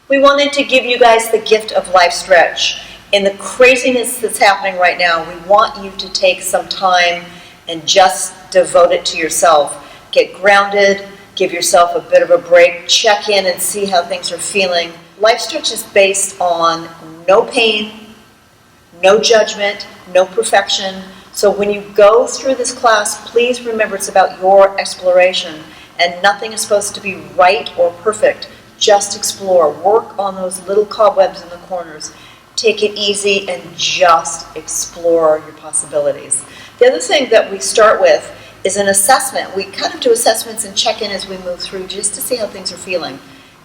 We wanted to give you guys the gift of LifeStretch. In the craziness that's happening right now, we want you to take some time and just devote it to yourself. Get grounded, give yourself a bit of a break, check in and see how things are feeling. LifeStretch is based on no pain, no judgment, no perfection. So when you go through this class, please remember it's about your exploration, and nothing is supposed to be right or perfect. Just explore. Work on those little cobwebs in the corners. Take it easy and just explore your possibilities. The other thing that we start with is an assessment. We kind of do assessments and check in as we move through just to see how things are feeling.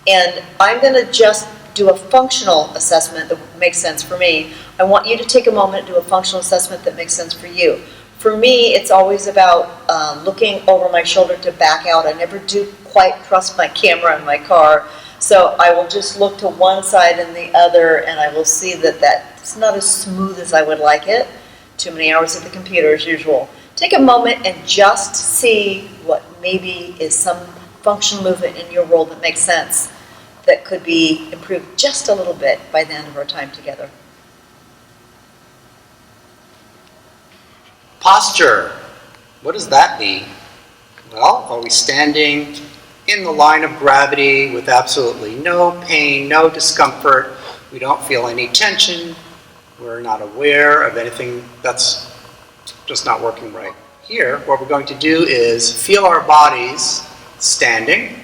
And I'm going to just do a functional assessment that makes sense for me. I want you to take a moment and do a functional assessment that makes sense for you. For me, it's always about looking over my shoulder to back out. I never do quite trust my camera in my car. So I will just look to one side and the other, and I will see that that's not as smooth as I would like it. Too many hours at the computer as usual. Take a moment and just see what maybe is some functional movement in your role that makes sense, that could be improved just a little bit by the end of our time together. Posture. What does that mean? Well, are we standing in the line of gravity with absolutely no pain, no discomfort? We don't feel any tension. We're not aware of anything that's just not working right. Here, what we're going to do is feel our bodies standing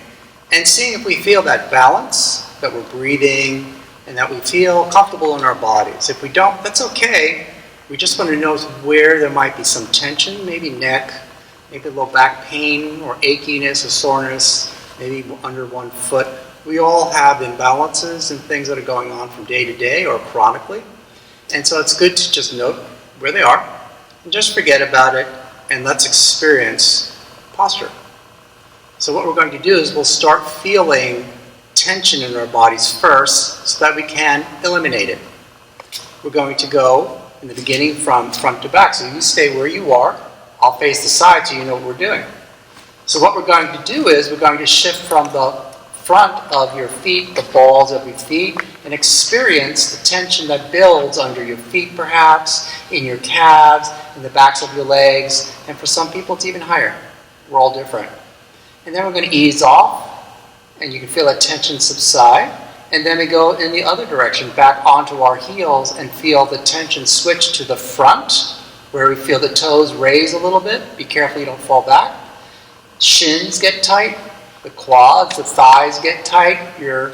and seeing if we feel that balance, that we're breathing, and that we feel comfortable in our bodies. If we don't, that's okay. We just want to notice where there might be some tension, maybe neck, maybe a little back pain or achiness or soreness, maybe under one foot. We all have imbalances and things that are going on from day to day or chronically. And so it's good to just note where they are and just forget about it, and let's experience posture. So what we're going to do is we'll start feeling tension in our bodies first so that we can eliminate it. We're going to go in the beginning from front to back. So you stay where you are. I'll face the side so you know what we're doing. So what we're going to do is we're going to shift from the front of your feet, the balls of your feet, and experience the tension that builds under your feet perhaps, in your calves, in the backs of your legs, and for some people it's even higher. We're all different. And then we're going to ease off, and you can feel that tension subside. And then we go in the other direction, back onto our heels, and feel the tension switch to the front, where we feel the toes raise a little bit. Be careful you don't fall back. Shins get tight, the quads, the thighs get tight, your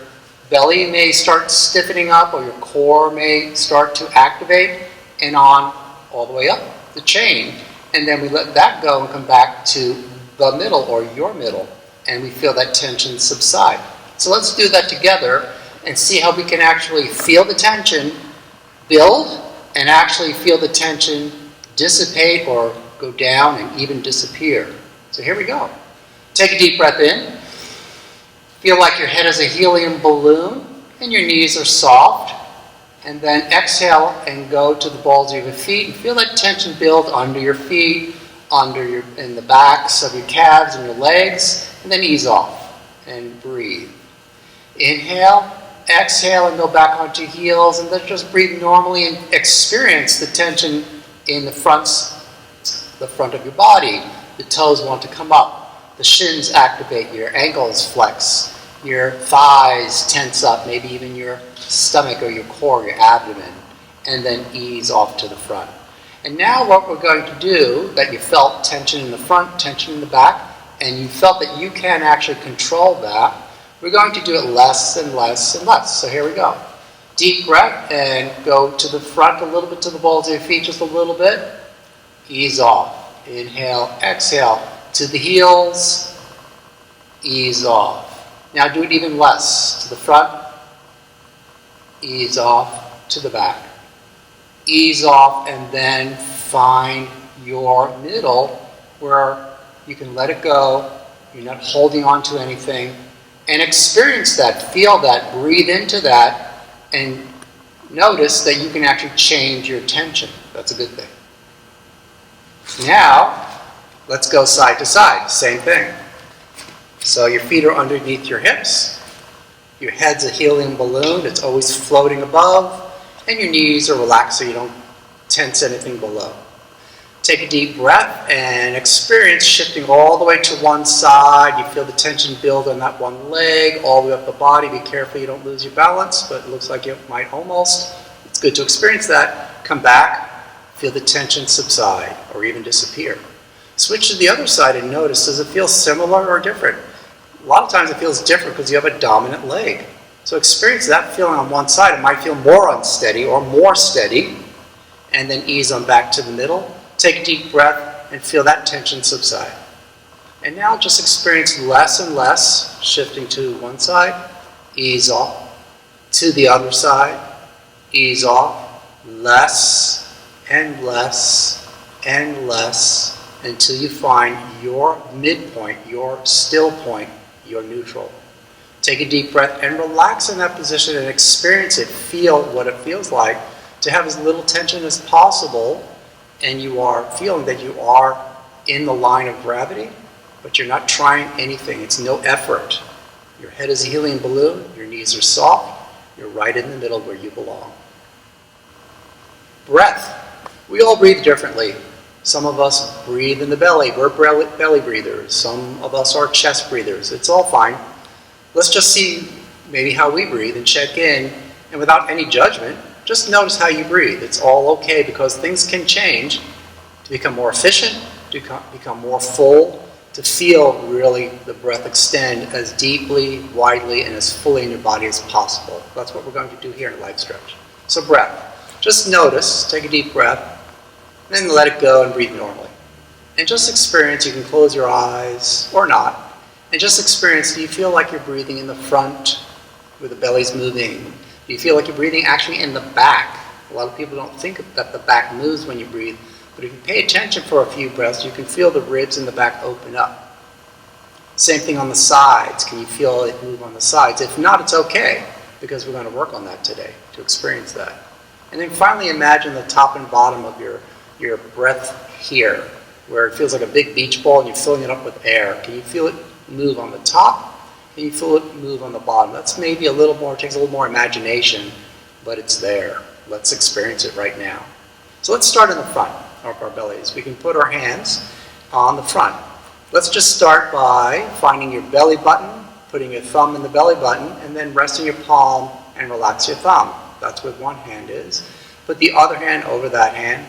belly may start stiffening up, or your core may start to activate, and on all the way up the chain. And then we let that go and come back to the middle, or your middle, and we feel that tension subside. So let's do that together and see how we can actually feel the tension build and actually feel the tension dissipate or go down and even disappear. So here we go. Take a deep breath in. Feel like your head is a helium balloon and your knees are soft. And then exhale and go to the balls of your feet and feel that tension build under your feet, in the backs of your calves and your legs, and then ease off and breathe. Inhale, exhale, and go back onto heels, and then just breathe normally and experience the tension in the front of your body. The toes want to come up. The shins activate, your ankles flex, your thighs tense up, maybe even your stomach or your core, your abdomen, and then ease off to the front. And now what we're going to do, that you felt tension in the front, tension in the back, and you felt that you can actually control that, we're going to do it less and less and less. So here we go. Deep breath and go to the front a little bit, to the balls of your feet just a little bit. Ease off. Inhale, exhale. To the heels, ease off. Now do it even less. To the front, ease off. To the back, ease off, and then find your middle where you can let it go. You're not holding on to anything. And experience that, feel that, breathe into that, and notice that you can actually change your tension. That's a good thing. Now, let's go side to side. Same thing. So your feet are underneath your hips. Your head's a helium balloon. It's always floating above. And your knees are relaxed so you don't tense anything below. Take a deep breath and experience shifting all the way to one side. You feel the tension build on that one leg, all the way up the body. Be careful you don't lose your balance, but it looks like you might almost. It's good to experience that. Come back, feel the tension subside or even disappear. Switch to the other side and notice, does it feel similar or different? A lot of times it feels different because you have a dominant leg. So experience that feeling on one side. It might feel more unsteady or more steady, and then ease on back to the middle. Take a deep breath and feel that tension subside. And now just experience less and less, shifting to one side, ease off, to the other side, ease off, less and less and less, until you find your midpoint, your still point, your neutral. Take a deep breath and relax in that position and experience it. Feel what it feels like to have as little tension as possible, and you are feeling that you are in the line of gravity, but you're not trying anything. It's no effort. Your head is a helium balloon, your knees are soft, you're right in the middle where you belong. Breath. We all breathe differently. Some of us breathe in the belly. We're belly breathers. Some of us are chest breathers. It's all fine. Let's just see maybe how we breathe and check in, and without any judgment, just notice how you breathe. It's all okay because things can change to become more efficient, to become more full, to feel really the breath extend as deeply, widely, and as fully in your body as possible. That's what we're going to do here in LifeStretch. So breath. Just notice, take a deep breath, then let it go and breathe normally. And just experience, you can close your eyes or not, and just experience, do you feel like you're breathing in the front where the belly's moving? Do you feel like you're breathing actually in the back? A lot of people don't think that the back moves when you breathe, but if you pay attention for a few breaths, you can feel the ribs in the back open up. Same thing on the sides. Can you feel it move on the sides? If not, it's okay, because we're going to work on that today to experience that. And then finally imagine the top and bottom of your breath here, where it feels like a big beach ball and you're filling it up with air. Can you feel it move on the top? Can you feel it move on the bottom? That's maybe a little more, takes a little more imagination, but it's there. Let's experience it right now. So let's start in the front of our bellies. We can put our hands on the front. Let's just start by finding your belly button, putting your thumb in the belly button, and then resting your palm and relax your thumb. That's what one hand is. Put the other hand over that hand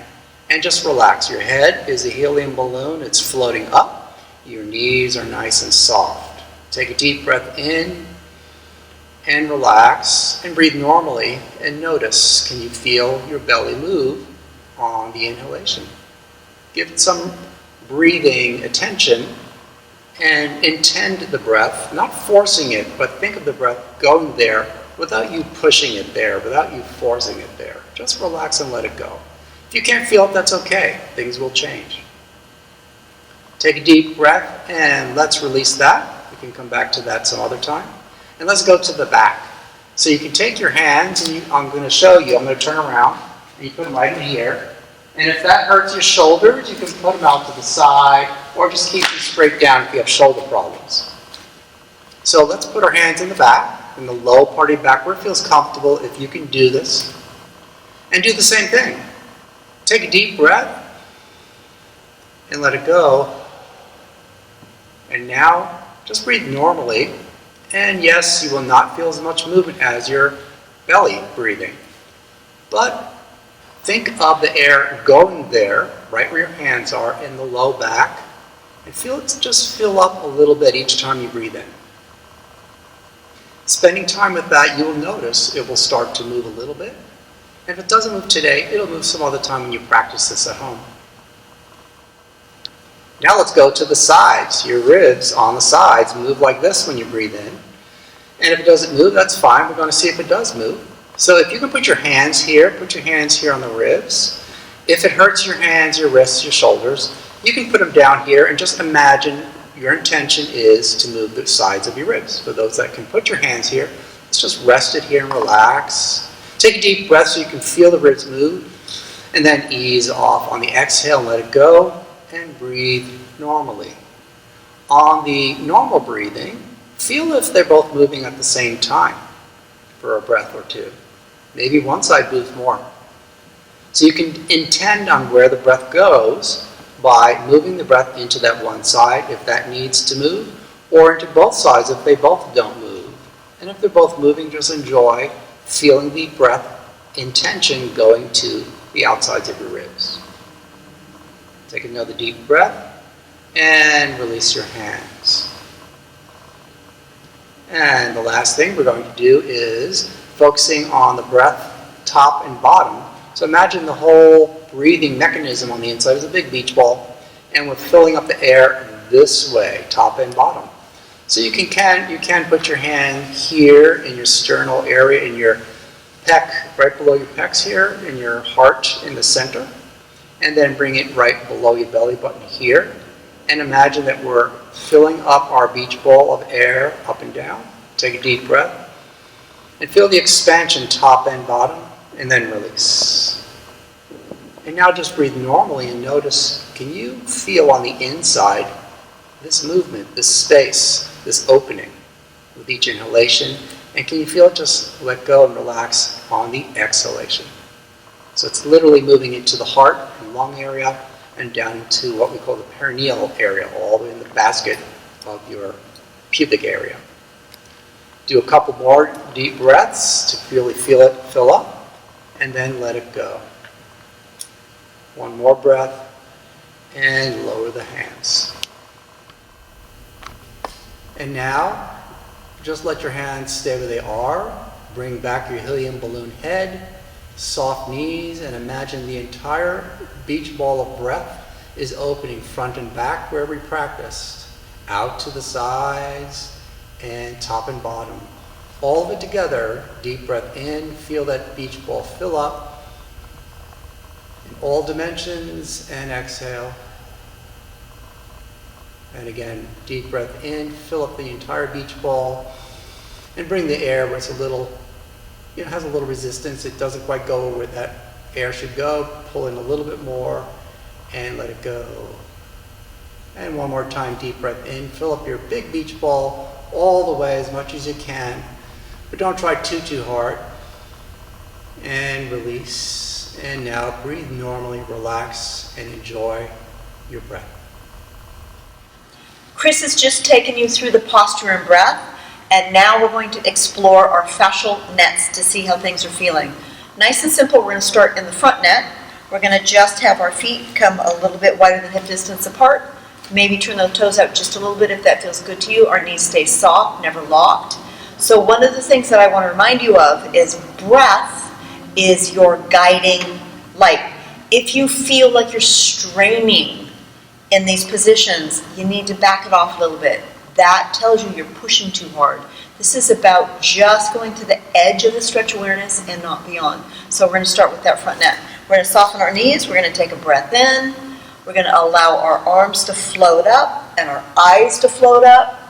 and just relax. Your head is a helium balloon. It's floating up. Your knees are nice and soft. Take a deep breath in and relax and breathe normally and notice, can you feel your belly move on the inhalation? Give it some breathing attention and intend the breath, not forcing it, but think of the breath going there without you pushing it there, without you forcing it there. Just relax and let it go. If you can't feel it, that's okay. Things will change. Take a deep breath and let's release that. We can come back to that some other time. And let's go to the back. So you can take your hands, and I'm going to show you. I'm going to turn around, and you put them right in here. And if that hurts your shoulders, you can put them out to the side, or just keep them straight down if you have shoulder problems. So let's put our hands in the back, in the low part of your back, where it feels comfortable. If you can do this, and do the same thing. Take a deep breath, and let it go. And now, just breathe normally, and yes, you will not feel as much movement as your belly breathing. But think of the air going there, right where your hands are, in the low back, and feel it just fill up a little bit each time you breathe in. Spending time with that, you will notice it will start to move a little bit. And if it doesn't move today, it'll move some other time when you practice this at home. Now let's go to the sides. Your ribs on the sides move like this when you breathe in. And if it doesn't move, that's fine. We're going to see if it does move. So if you can put your hands here on the ribs. If it hurts your hands, your wrists, your shoulders, you can put them down here and just imagine your intention is to move the sides of your ribs. For those that can put your hands here, let's just rest it here and relax. Take a deep breath so you can feel the ribs move. And then ease off on the exhale and let it go. And breathe normally. On the normal breathing, feel if they're both moving at the same time. for a breath or two. Maybe one side moves more. So you can intend on where the breath goes by moving the breath into that one side if that needs to move, or into both sides if they both don't move. And if they're both moving, just enjoy feeling the breath intention going to the outsides of your ribs. Take another deep breath and release your hands. And the last thing we're going to do is focusing on the breath, top and bottom. So imagine the whole breathing mechanism on the inside is a big beach ball, and we're filling up the air this way, top and bottom. So you can put your hand here in your sternal area, in your pec, right below your pecs here, in your heart in the center, and then bring it right below your belly button here. And imagine that we're filling up our beach ball of air up and down. Take a deep breath and feel the expansion top and bottom, and then release. And now just breathe normally and notice, can you feel on the inside this movement, this space, this opening with each inhalation? And can you feel it just let go and relax on the exhalation? So it's literally moving into the heart and lung area and down into what we call the perineal area, all the way in the basket of your pubic area. Do a couple more deep breaths to really feel it fill up, and then let it go. One more breath, and lower the hands. And now, just let your hands stay where they are. Bring back your helium balloon head, soft knees, and imagine the entire beach ball of breath is opening front and back where we practiced, out to the sides and top and bottom. All of it together, deep breath in, feel that beach ball fill up in all dimensions, and exhale. And again, deep breath in, fill up the entire beach ball, and bring the air where it's a little, has a little resistance. It doesn't quite go where that air should go. Pull in a little bit more and let it go. And one more time, deep breath in, fill up your big beach ball all the way as much as you can, but don't try too hard. And release. And now breathe normally, relax, and enjoy your breath. Chris has just taken you through the posture and breath, and now we're going to explore our fascial nets to see how things are feeling. Nice and simple, we're going to start in the front net. We're going to just have our feet come a little bit wider than hip distance apart. Maybe turn the toes out just a little bit if that feels good to you. Our knees stay soft, never locked. So one of the things that I want to remind you of is breath is your guiding light. If you feel like you're straining in these positions, you need to back it off a little bit. That tells you you're pushing too hard. This is about just going to the edge of the stretch awareness and not beyond. So we're going to start with that front net. We're going to soften our knees. We're going to take a breath in. We're going to allow our arms to float up and our eyes to float up.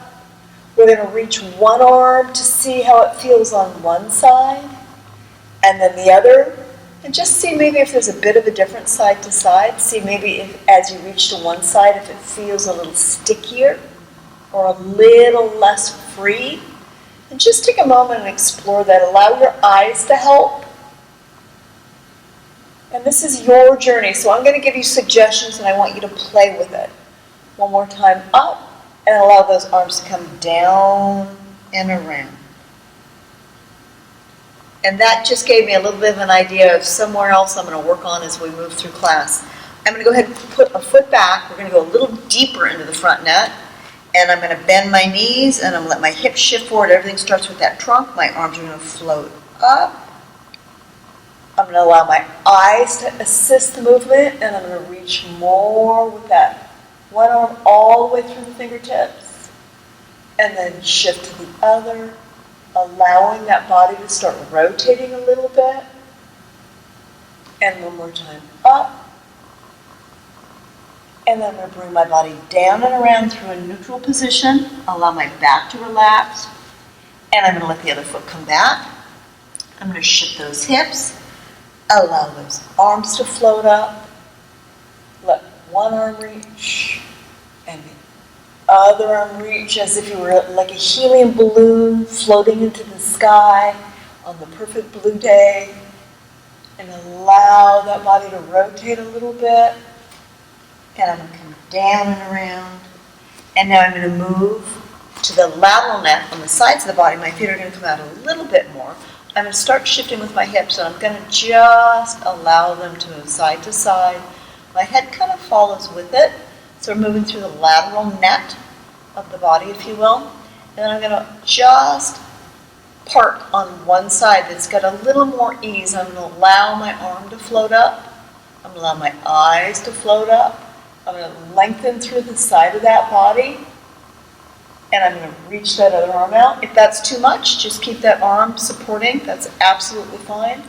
We're going to reach one arm to see how it feels on one side and then the other. And just see maybe if there's a bit of a difference side to side. See maybe if, as you reach to one side, if it feels a little stickier or a little less free. And just take a moment and explore that. Allow your eyes to help. And this is your journey, so I'm going to give you suggestions and I want you to play with it. One more time, up, and allow those arms to come down and around. And that just gave me a little bit of an idea of somewhere else I'm going to work on as we move through class. I'm going to go ahead and put a foot back. We're going to go a little deeper into the front net. And I'm going to bend my knees and I'm going to let my hips shift forward. Everything starts with that trunk. My arms are going to float up. I'm going to allow my eyes to assist the movement, and I'm going to reach more with that one arm all the way through the fingertips, and then shift to the other, allowing that body to start rotating a little bit. And one more time, up. And then I'm going to bring my body down and around through a neutral position, allow my back to relax, and I'm going to let the other foot come back. I'm going to shift those hips. Allow those arms to float up. Let one arm reach and the other arm reach as if you were like a helium balloon floating into the sky. on the perfect blue day, and allow that body to rotate a little bit. And I'm going to come down and around. And now I'm going to move to the lateral neck on the sides of the body. My feet are going to come out a little bit more. I'm going to start shifting with my hips, and I'm going to just allow them to move side to side. My head kind of follows with it. So we're moving through the lateral net of the body, if you will. And then I'm going to just park on one side that's got a little more ease. I'm going to allow my arm to float up. I'm going to allow my eyes to float up. I'm going to lengthen through the side of that body. And I'm going to reach that other arm out. If that's too much, just keep that arm supporting. That's absolutely fine.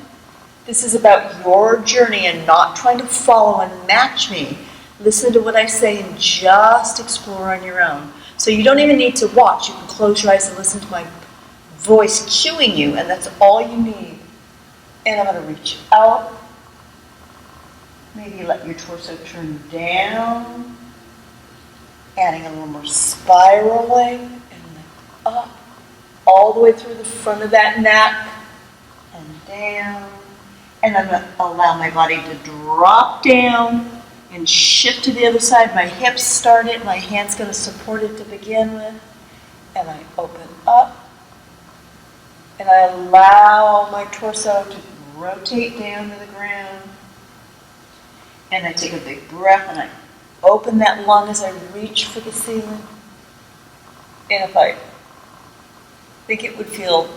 This is about your journey and not trying to follow and match me. Listen to what I say and just explore on your own. So you don't even need to watch. You can close your eyes and listen to my voice cueing you, and that's all you need. And I'm going to reach out. Maybe let your torso turn down. Adding a little more spiraling and up, all the way through the front of that neck and down. And I'm going to allow my body to drop down and shift to the other side. My hips start it, my hand's going to support it to begin with. And I open up. And I allow my torso to rotate down to the ground. And I take a big breath and I open that lung as I reach for the ceiling. And if I think it would feel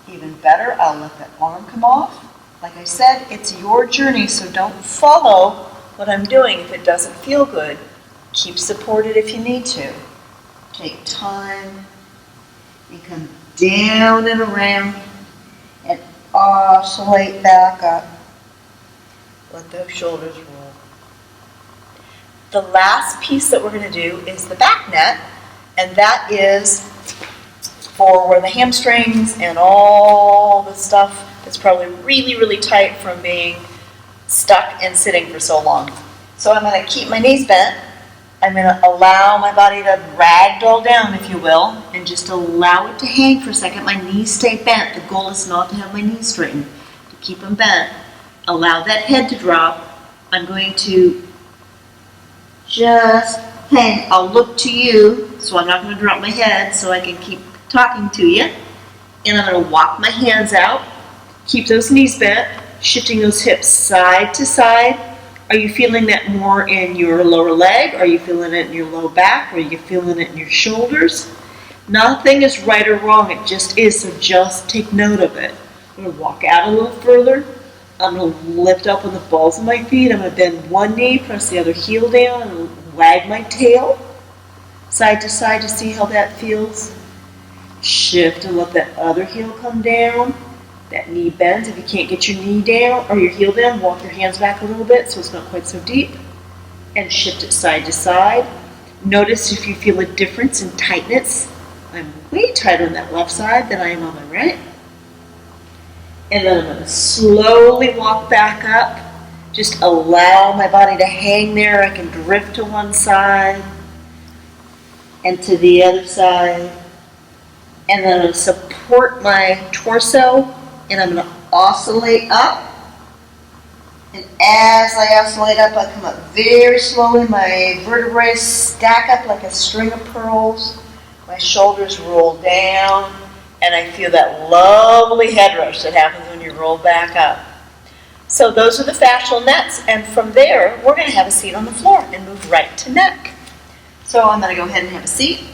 even better, I'll let that arm come off. Like I said, it's your journey, so don't follow what I'm doing if it doesn't feel good. Keep supported if you need to. Take time. You come down and around and oscillate back up. Let those shoulders roll. The last piece that we're going to do is the back net, and that is for where the hamstrings and all the stuff that's probably really, really tight from being stuck and sitting for so long. So I'm going to keep my knees bent. I'm going to allow my body to ragdoll down, if you will, and just allow it to hang for a second. My knees stay bent. The goal is not to have my knees straightened, to keep them bent. Allow that head to drop. I'm going to just hang. I'll look to you, so I'm not going to drop my head so I can keep talking to you. And I'm going to walk my hands out. Keep those knees bent, shifting those hips side to side. Are you feeling that more in your lower leg? Are you feeling it in your low back? Are you feeling it in your shoulders? Nothing is right or wrong. It just is, so just take note of it. I'm going to walk out a little further. I'm going to lift up on the balls of my feet. I'm going to bend one knee, press the other heel down, and wag my tail side to side to see how that feels. Shift and let that other heel come down. That knee bends. If you can't get your knee down or your heel down, walk your hands back a little bit so it's not quite so deep. And shift it side to side. Notice if you feel a difference in tightness. I'm way tighter on that left side than I am on my right. And then I'm going to slowly walk back up. Just allow my body to hang there. I can drift to one side and to the other side. And then I'm going to support my torso. And I'm going to oscillate up. And as I oscillate up, I come up very slowly. My vertebrae stack up like a string of pearls. My shoulders roll down. And I feel that lovely head rush that happens when you roll back up. So those are the fascial nets. And from there, we're going to have a seat on the floor and move right to neck. So I'm going to go ahead and have a seat.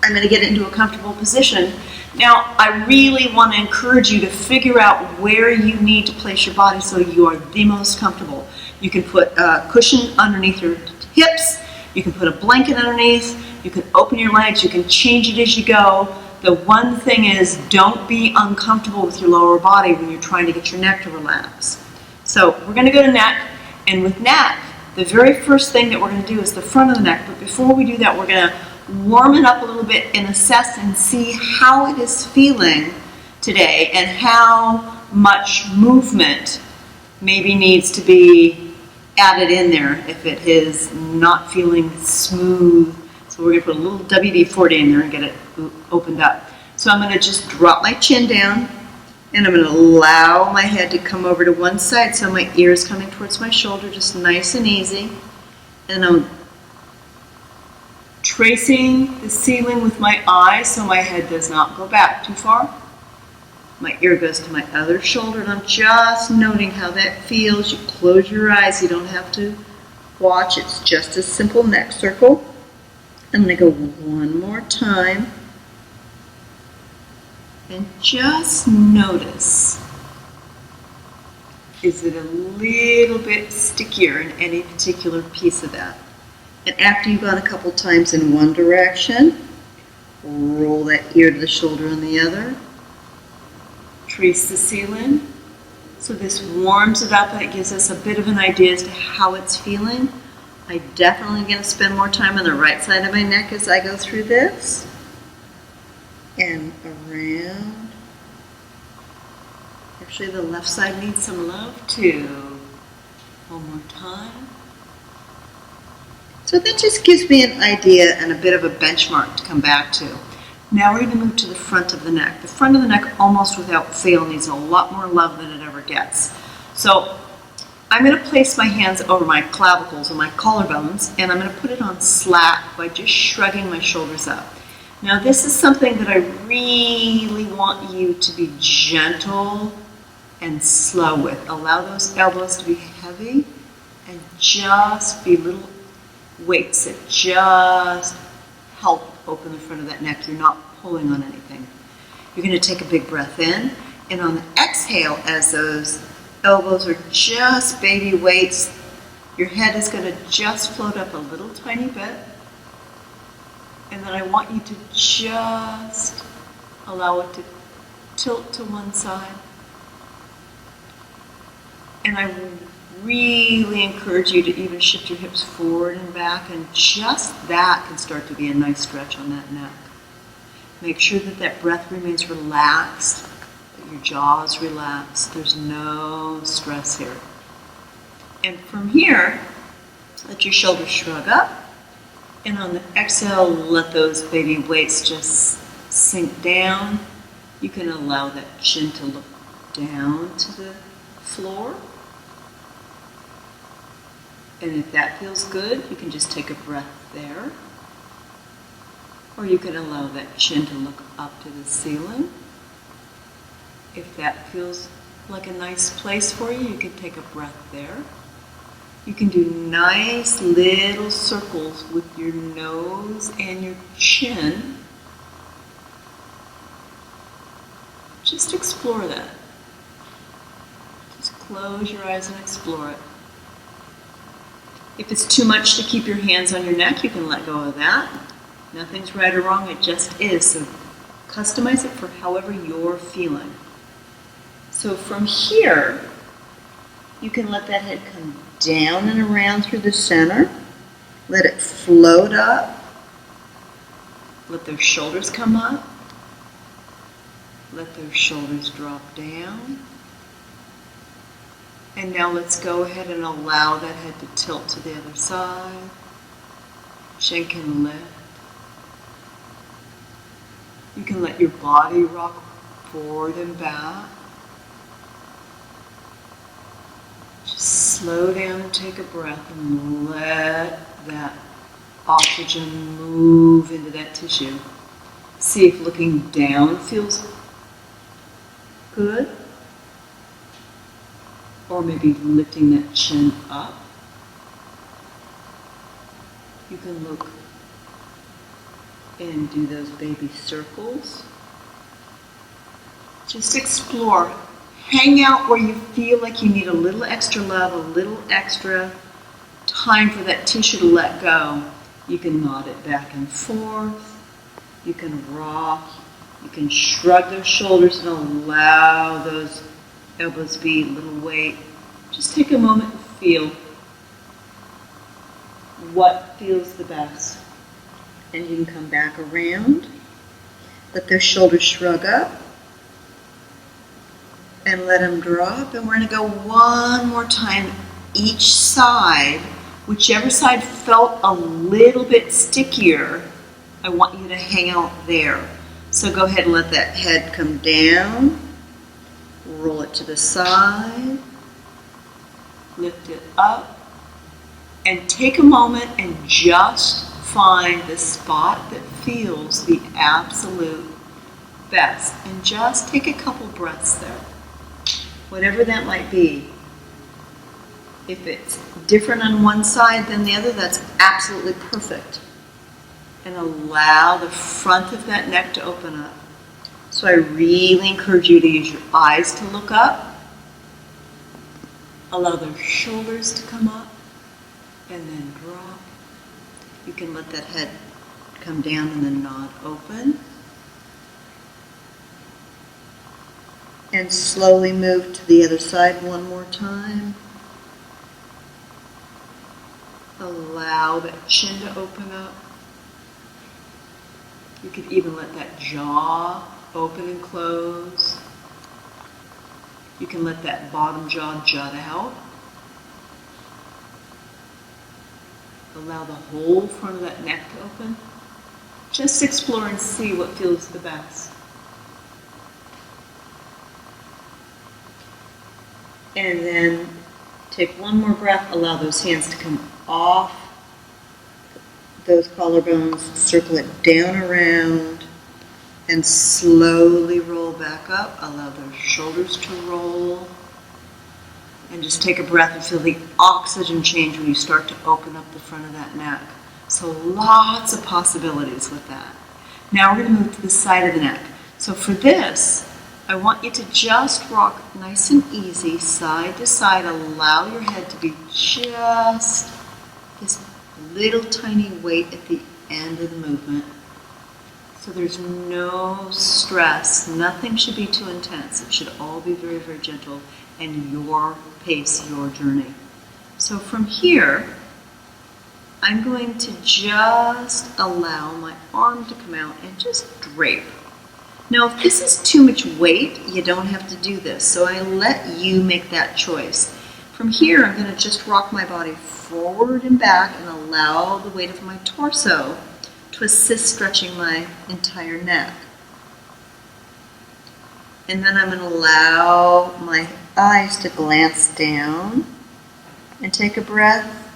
I'm going to get into a comfortable position. Now, I really want to encourage you to figure out where you need to place your body so you are the most comfortable. You can put a cushion underneath your hips. You can put a blanket underneath. You can open your legs. You can change it as you go. The one thing is, don't be uncomfortable with your lower body when you're trying to get your neck to relax. So we're going to go to neck. And with neck, the very first thing that we're going to do is the front of the neck. But before we do that, we're going to warm it up a little bit and assess and see how it is feeling today and how much movement maybe needs to be added in there if it is not feeling smooth. So we're going to put a little WD-40 in there and get it opened up. So I'm going to just drop my chin down And I'm going to allow my head to come over to one side so my ear is coming towards my shoulder, just nice and easy. And I'm tracing the ceiling with my eyes so my head does not go back too far. My ear goes to my other shoulder, and I'm just noting how that feels. You close your eyes. You don't have to watch. It's just a simple neck circle. I'm going to go one more time. And just notice, is it a little bit stickier in any particular piece of that? And after you've gone a couple times in one direction, roll that ear to the shoulder on the other. Trace the ceiling. So this warms it up and it gives us a bit of an idea as to how it's feeling. I'm definitely going to spend more time on the right side of my neck as I go through this. And around. Actually, the left side needs some love too. One more time. So that just gives me an idea and a bit of a benchmark to come back to. Now we're going to move to the front of the neck. The front of the neck, almost without fail, needs a lot more love than it ever gets. So I'm going to place my hands over my clavicles or my collarbones, and I'm going to put it on slack by just shrugging my shoulders up. Now this is something that I really want you to be gentle and slow with. Allow those elbows to be heavy and just be little weights that just help open the front of that neck. You're not pulling on anything. You're going to take a big breath in, and on the exhale, as those elbows are just baby weights, your head is going to just float up a little tiny bit. And then I want you to just allow it to tilt to one side. And I really encourage you to even shift your hips forward and back, and just that can start to be a nice stretch on that neck. Make sure that that breath remains relaxed, that your jaw is relaxed. There's no stress here. And from here, let your shoulders shrug up. And on the exhale, let those baby weights just sink down. You can allow that chin to look down to the floor. And if that feels good, you can just take a breath there. Or you can allow that chin to look up to the ceiling. If that feels like a nice place for you, you can take a breath there. You can do nice little circles with your nose and your chin. Just explore that. Just close your eyes and explore it. If it's too much to keep your hands on your neck, you can let go of that. Nothing's right or wrong, it just is. So customize it for however you're feeling. So from here, you can let that head come down and around through the center. Let it float up. Let those shoulders come up. Let those shoulders drop down. And now let's go ahead and allow that head to tilt to the other side. Chin can lift. You can let your body rock forward and back. Just slow down and take a breath and let that oxygen move into that tissue. See if looking down feels good. Or maybe lifting that chin up. You can look and do those baby circles. Just explore. Hang out where you feel like you need a little extra love, a little extra time for that tissue to let go. You can nod it back and forth. You can rock. You can shrug those shoulders and allow those elbows be a little weight. Just take a moment and feel what feels the best. And you can come back around. Let those shoulders shrug up. And let them drop. And we're going to go one more time each side. Whichever side felt a little bit stickier, I want you to hang out there. So go ahead and let that head come down. roll it to the side, lift it up, and take a moment and just find the spot that feels the absolute best. And just take a couple breaths there. Whatever that might be. If it's different on one side than the other, that's absolutely perfect. And allow the front of that neck to open up. So I really encourage you to use your eyes to look up. Allow the shoulders to come up and then drop. You can let that head come down and then nod open. And slowly move to the other side one more time. Allow that chin to open up. You could even let that jaw open and close. You can let that bottom jaw jut out. Allow the whole front of that neck to open. Just explore and see what feels the best. And then take one more breath. Allow those hands to come off those collarbones. Circle it down around and slowly roll back up. Allow those shoulders to roll. And just take a breath and feel the oxygen change when you start to open up the front of that neck. So lots of possibilities with that. Now we're going to move to the side of the neck. So for this, I want you to just rock nice and easy, side to side. Allow your head to be just this little tiny weight at the end of the movement. So there's no stress. Nothing should be too intense. It should all be very, very gentle and your pace, your journey. So from here, I'm going to just allow my arm to come out and just drape. Now, if this is too much weight, you don't have to do this. So I let you make that choice. From here, I'm going to just rock my body forward and back and allow the weight of my torso to assist stretching my entire neck. And then I'm going to allow my eyes to glance down and take a breath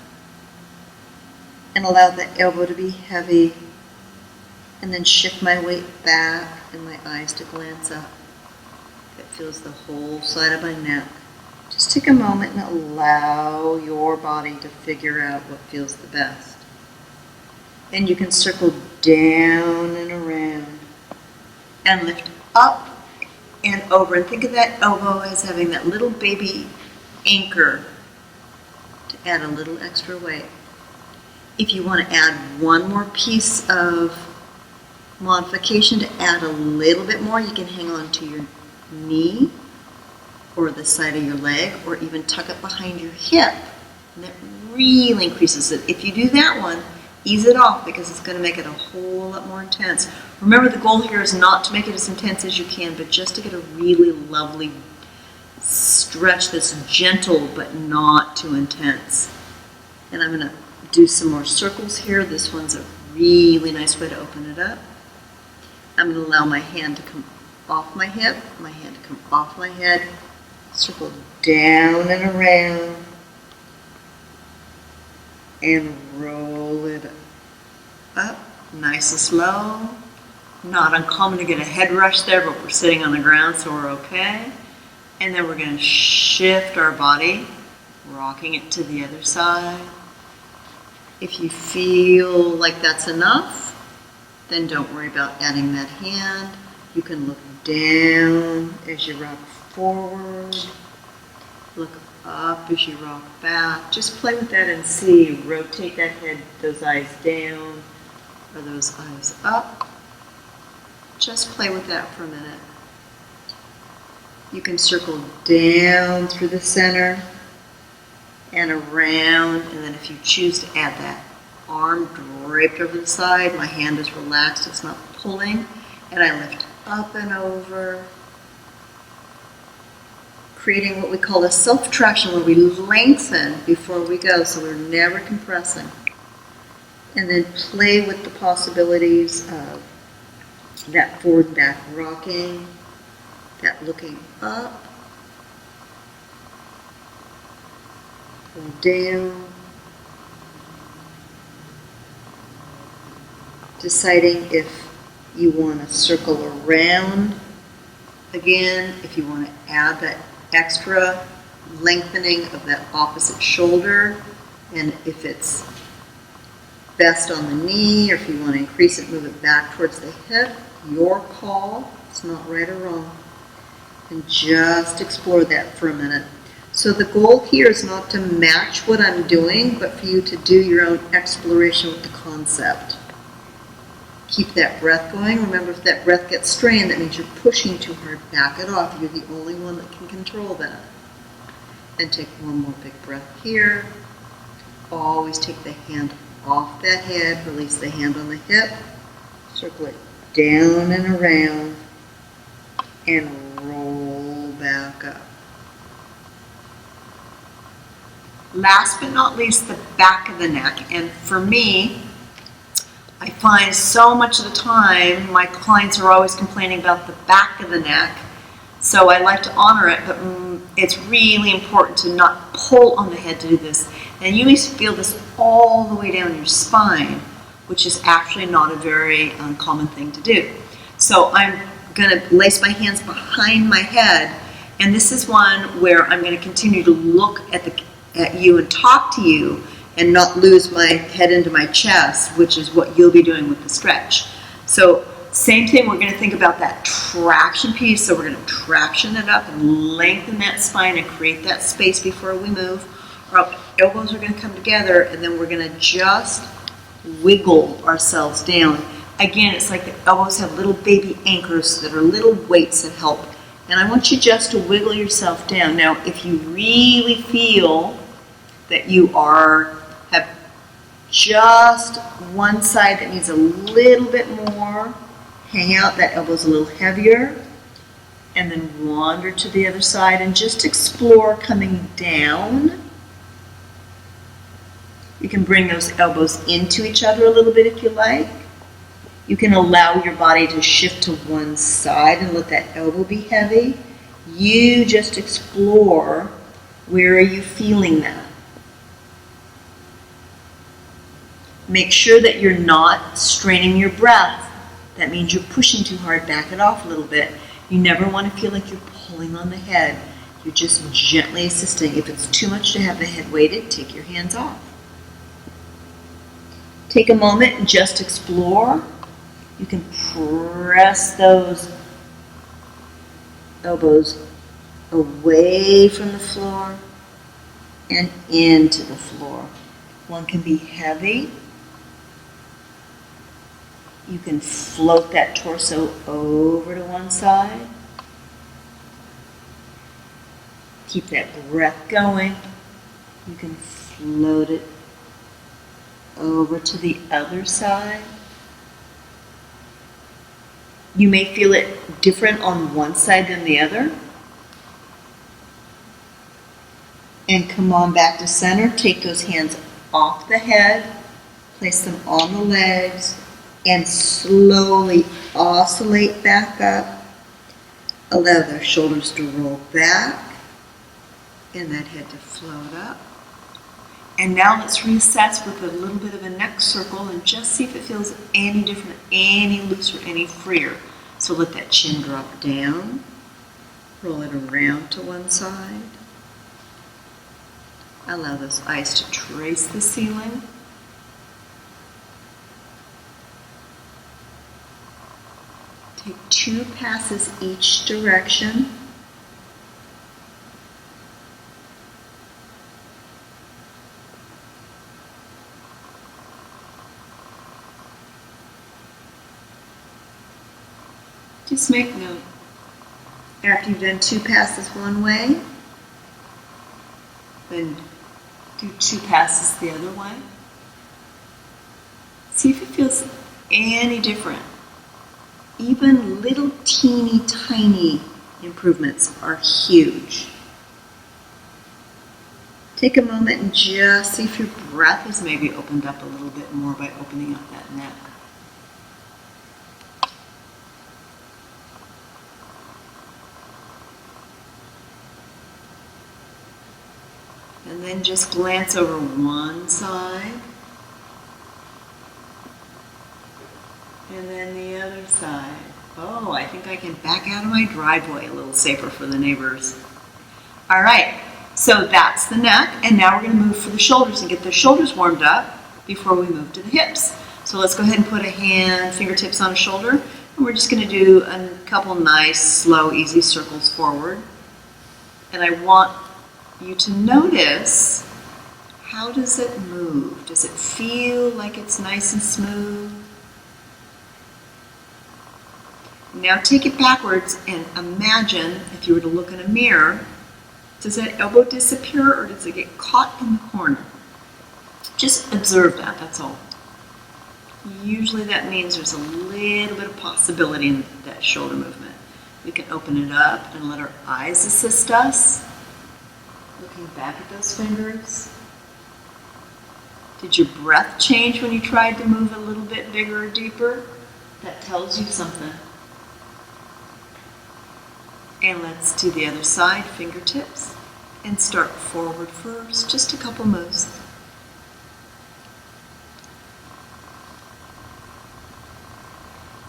and allow the elbow to be heavy and then shift my weight back and my eyes to glance up. That feels the whole side of my neck. Just take a moment and allow your body to figure out what feels the best. And you can circle down and around and lift up and over. And think of that elbow as having that little baby anchor to add a little extra weight. If you want to add one more piece of modification to add a little bit more, you can hang on to your knee or the side of your leg or even tuck it behind your hip. And that really increases it. If you do that one, ease it off because it's going to make it a whole lot more intense. Remember, the goal here is not to make it as intense as you can, but just to get a really lovely stretch that's gentle but not too intense. And I'm going to do some more circles here. This one's a really nice way to open it up. I'm going to allow my hand to come off my hip, my hand to come off my head, circle down and around, and roll it up, nice and slow. Not uncommon to get a head rush there, but we're sitting on the ground, so we're okay. And then we're going to shift our body, rocking it to the other side. If you feel like that's enough, then don't worry about adding that hand. You can look down as you rock forward. Look up as you rock back. Just play with that and see. Rotate that head, those eyes down, or those eyes up. Just play with that for a minute. You can circle down through the center and around, and then if you choose to add that arm draped over the side, my hand is relaxed, it's not pulling, and I lift up and over, creating what we call a self-traction where we lengthen before we go, so we're never compressing. And then play with the possibilities of that forward back rocking, that looking up, Pull down. Deciding if you want to circle around. Again, if you want to add that extra lengthening of that opposite shoulder, and if it's best on the knee, or if you want to increase it, move it back towards the hip, your call. It's not right or wrong. And just explore that for a minute. So the goal here is not to match what I'm doing, but for you to do your own exploration with the concept. Keep that breath going. Remember, if that breath gets strained, that means you're pushing too hard. Back it off. You're the only one that can control that. And take one more big breath here. Always take the hand off that head. Release the hand on the hip. Circle it down and around. And roll back up. Last but not least, the back of the neck. And for me, I find so much of the time my clients are always complaining about the back of the neck. So I like to honor it, but it's really important to not pull on the head to do this. And you may feel this all the way down your spine, which is actually not a very uncommon thing to do. So I'm going to lace my hands behind my head, and this is one where I'm going to continue to look at you and talk to you and not lose my head into my chest, which is what you'll be doing with the stretch. So same thing, we're going to think about that traction piece. So we're going to traction it up and lengthen that spine and create that space before we move. Our elbows are going to come together, and then we're going to just wiggle ourselves down. Again, it's like the elbows have little baby anchors that are little weights that help. And I want you just to wiggle yourself down. Now, if you really feel that you have just one side that needs a little bit more, hang out, that elbow's a little heavier, and then wander to the other side and just explore coming down. You can bring those elbows into each other a little bit if you like. You can allow your body to shift to one side and let that elbow be heavy. You just explore, where are you feeling that? Make sure that you're not straining your breath. That means you're pushing too hard. Back it off a little bit. You never want to feel like you're pulling on the head. You're just gently assisting. If it's too much to have the head weighted, take your hands off. Take a moment and just explore. You can press those elbows away from the floor and into the floor. One can be heavy. You can float that torso over to one side. Keep that breath going. You can float it over to the other side. You may feel it different on one side than the other. And come on back to center. Take those hands off the head. Place them on the legs. And slowly oscillate back up. Allow the shoulders to roll back. And that head to float up. And now let's reassess with a little bit of a neck circle and just see if it feels any different, any looser, any freer. So let that chin drop down. Roll it around to one side. Allow those eyes to trace the ceiling. Take 2 passes each direction. Just make note. After you've done 2 passes one way, then do 2 passes the other way. See if it feels any different. Even little teeny tiny improvements are huge. Take a moment and just see if your breath is maybe opened up a little bit more by opening up that neck. And then just glance over one side. And then the other side. Oh, I think I can back out of my driveway a little safer for the neighbors. All right, so that's the neck, and now we're going to move for the shoulders and get the shoulders warmed up before we move to the hips. So let's go ahead and put a hand, fingertips on a shoulder, and we're just going to do a couple nice, slow, easy circles forward. And I want you to notice, how does it move? Does it feel like it's nice and smooth? Now take it backwards and imagine if you were to look in a mirror, does that elbow disappear or does it get caught in the corner? Just observe that, that's all. Usually that means there's a little bit of possibility in that shoulder movement. We can open it up and let our eyes assist us. Looking back at those fingers. Did your breath change when you tried to move a little bit bigger or deeper? That tells you something. And let's do the other side, fingertips, and start forward first, just a couple moves.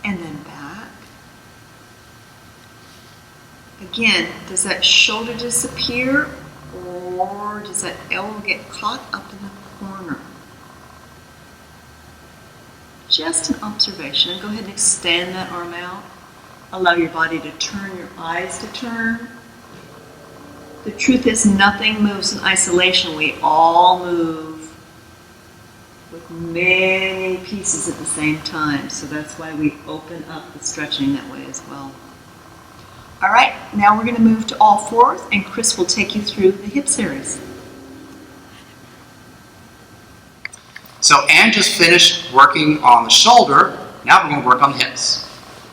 And then back. Again, does that shoulder disappear or does that elbow get caught up in the corner? Just an observation. And go ahead and extend that arm out. Allow your body to turn, your eyes to turn. The truth is nothing moves in isolation. We all move with many pieces at the same time. So that's why we open up the stretching that way as well. All right, now we're going to move to all fours, and Chris will take you through the hip series. So Ann just finished working on the shoulder. Now we're going to work on the hips.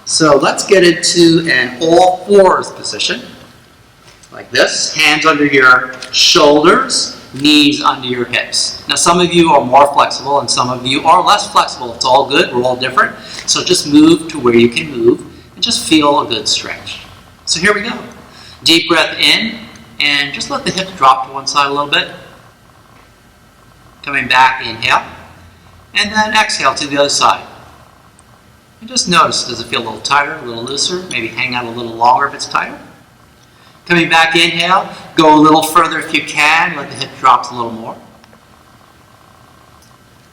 So let's get into an all fours position, like this. Hands under your shoulders, knees under your hips. Now some of you are more flexible and some of you are less flexible. It's all good, we're all different. So just move to where you can move and just feel a good stretch. So here we go. Deep breath in and just let the hips drop to one side a little bit. Coming back, inhale. And then exhale to the other side. And just notice, does it feel a little tighter, a little looser? Maybe hang out a little longer if it's tighter. Coming back, inhale. Go a little further if you can. Let the hip drop a little more.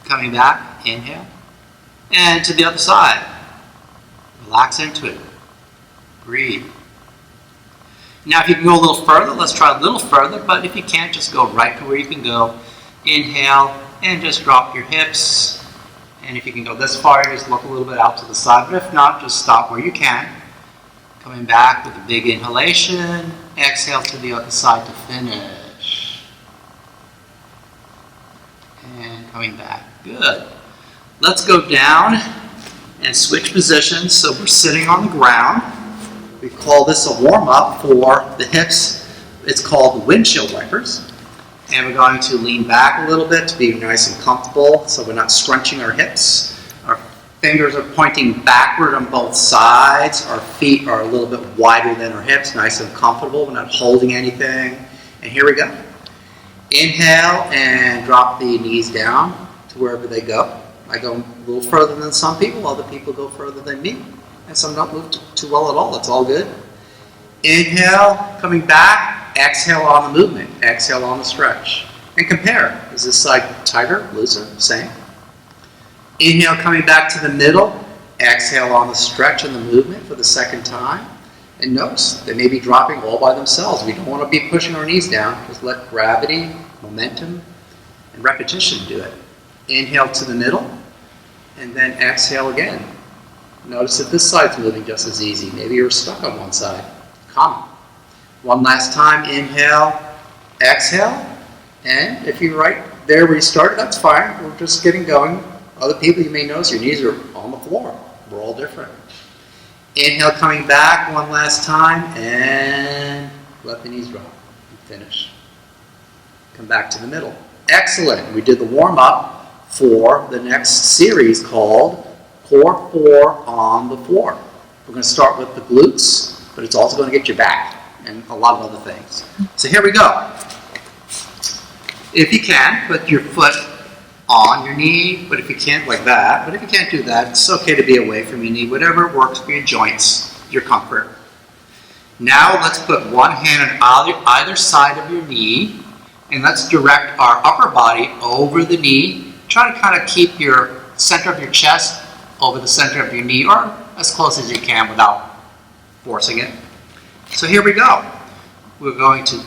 Coming back, inhale. And to the other side. Relax into it. Breathe. Now if you can go a little further, let's try a little further. But if you can't, just go right to where you can go. Inhale and just drop your hips. And if you can go this far, just look a little bit out to the side. But if not, just stop where you can. Coming back with a big inhalation. Exhale to the other side to finish. And coming back. Good. Let's go down and switch positions. So we're sitting on the ground. We call this a warm-up for the hips. It's called the windshield wipers. And we're going to lean back a little bit to be nice and comfortable so we're not scrunching our hips. Our fingers are pointing backward on both sides. Our feet are a little bit wider than our hips, nice and comfortable. We're not holding anything. And here we go. Inhale and drop the knees down to wherever they go. I go a little further than some people. Other people go further than me. And some don't move too well at all. It's all good. Inhale, coming back. Exhale on the movement. Exhale on the stretch. And compare. Is this side tighter, looser, same? Inhale, coming back to the middle. Exhale on the stretch and the movement for the second time. And notice they may be dropping all by themselves. We don't want to be pushing our knees down. Just let gravity, momentum, and repetition do it. Inhale to the middle. And then exhale again. Notice that this side's moving just as easy. Maybe you're stuck on one side. Common. One last time, inhale, exhale, and if you're right there where you started, that's fine. We're just getting going. Other people, you may notice your knees are on the floor. We're all different. Inhale, coming back one last time, and let the knees drop and finish. Come back to the middle. Excellent. We did the warm-up for the next series called Core 4 on the floor. We're going to start with the glutes, but it's also going to get your back and a lot of other things. So here we go. If you can, put your foot on your knee, but if you can't, like that. But if you can't do that, it's okay to be away from your knee, whatever works for your joints, your comfort. Now let's put one hand on either side of your knee, and let's direct our upper body over the knee. Try to kind of keep your center of your chest over the center of your knee, or as close as you can without forcing it. So here we go. We're going to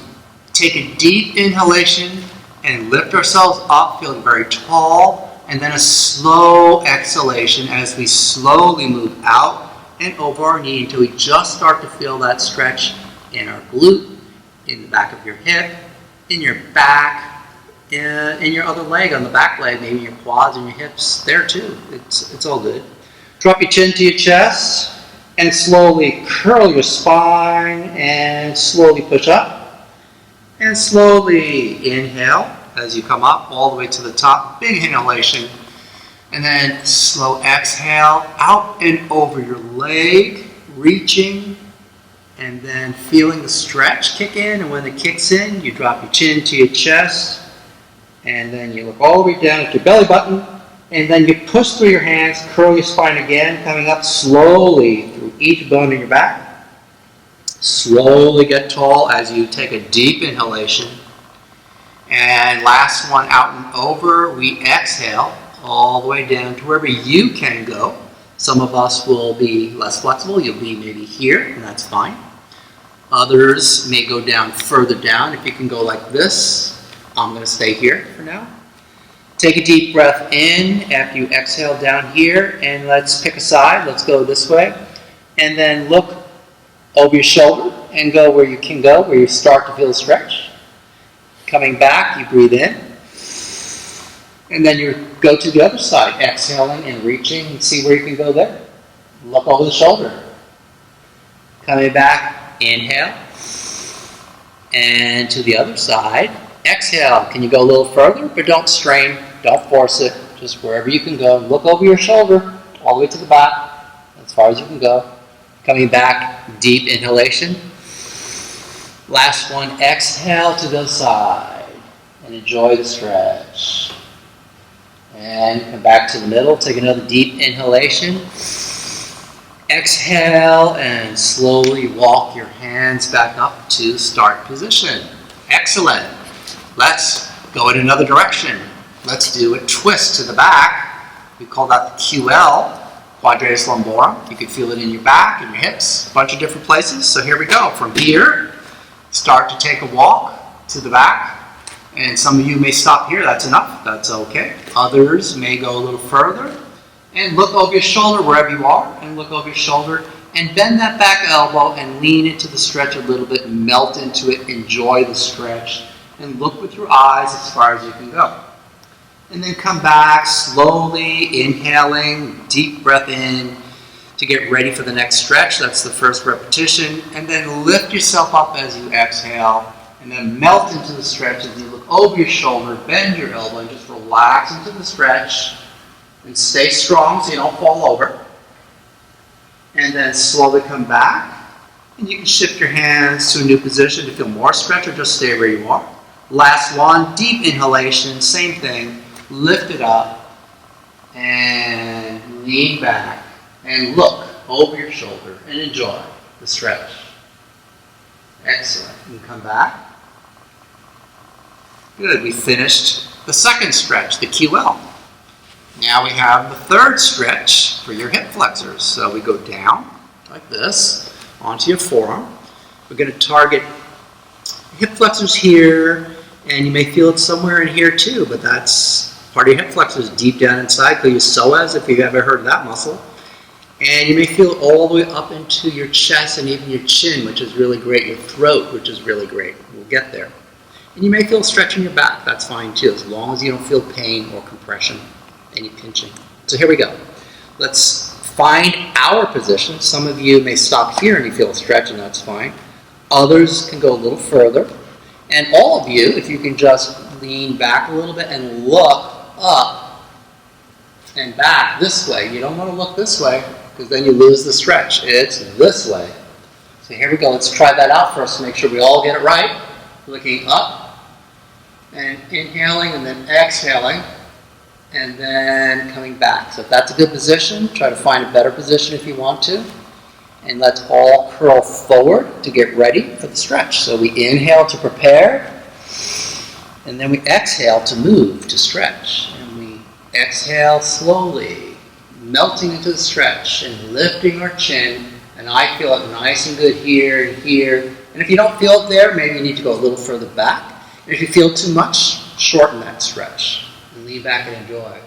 take a deep inhalation and lift ourselves up, feeling very tall, and then a slow exhalation as we slowly move out and over our knee until we just start to feel that stretch in our glute, in the back of your hip, in your back, in your other leg, on the back leg, maybe your quads and your hips there too. It's all good. Drop your chin to your chest and slowly curl your spine and slowly push up. And slowly inhale as you come up all the way to the top. Big inhalation. And then slow exhale out and over your leg, reaching, and then feeling the stretch kick in. And when it kicks in, you drop your chin to your chest, and then you look all the way down at your belly button, and then you push through your hands, curl your spine again, coming up slowly through each bone in your back. Slowly get tall as you take a deep inhalation. And last one, out and over, we exhale all the way down to wherever you can go. Some of us will be less flexible. You'll be maybe here, and that's fine. Others may go down further down. If you can go like this, I'm going to stay here for now. Take a deep breath in after you exhale down here, and let's pick a side. Let's go this way. And then look over your shoulder and go where you can go, where you start to feel the stretch. Coming back, you breathe in. And then you go to the other side, exhaling and reaching, and see where you can go there. Look over the shoulder. Coming back, inhale. And to the other side, exhale. Can you go a little further? But don't strain, don't force it. Just wherever you can go. Look over your shoulder, all the way to the back, as far as you can go. Coming back, deep inhalation. Last one, exhale to the side. And enjoy the stretch. And come back to the middle. Take another deep inhalation. Exhale and slowly walk your hands back up to start position. Excellent. Let's go in another direction. Let's do a twist to the back. We call that the QL, quadratus lumborum. You can feel it in your back and your hips, a bunch of different places. So here we go. From here, start to take a walk to the back. And some of you may stop here. That's enough. That's okay. Others may go a little further. And look over your shoulder wherever you are. And look over your shoulder. And bend that back elbow and lean into the stretch a little bit. Melt into it. Enjoy the stretch. And look with your eyes as far as you can go. And then come back slowly, inhaling, deep breath in to get ready for the next stretch. That's the first repetition. And then lift yourself up as you exhale. And then melt into the stretch as you look over your shoulder, bend your elbow, and just relax into the stretch. And stay strong so you don't fall over. And then slowly come back. And you can shift your hands to a new position to feel more stretch, or just stay where you are. Last one, deep inhalation, same thing. Lift it up and lean back and look over your shoulder and enjoy the stretch. Excellent. And come back. Good. We finished the second stretch, the QL. Now we have the third stretch for your hip flexors. So we go down like this onto your forearm. We're going to target hip flexors here, and you may feel it somewhere in here too, but that's part of your hip flexors deep down inside. Call your psoas if you've ever heard of that muscle. And you may feel it all the way up into your chest and even your chin, which is really great, your throat, which is really great. We'll get there. And you may feel a stretch in your back. That's fine too, as long as you don't feel pain or compression, any pinching. So here we go. Let's find our position. Some of you may stop here and you feel a stretch, and that's fine. Others can go a little further. And all of you, if you can just lean back a little bit and look up and back this way. You don't want to look this way because then you lose the stretch. It's this way. So here we go. Let's try that out first to make sure we all get it right. Looking up And inhaling and then exhaling, and then coming back. So if that's a good position, try to find a better position if you want to. And let's all curl forward to get ready for the stretch. So we inhale to prepare, and then we exhale to move to stretch. And we exhale slowly, melting into the stretch and lifting our chin. And I feel it nice and good here and here. And if you don't feel it there, maybe you need to go a little further back. And if you feel too much, shorten that stretch and lean back and enjoy.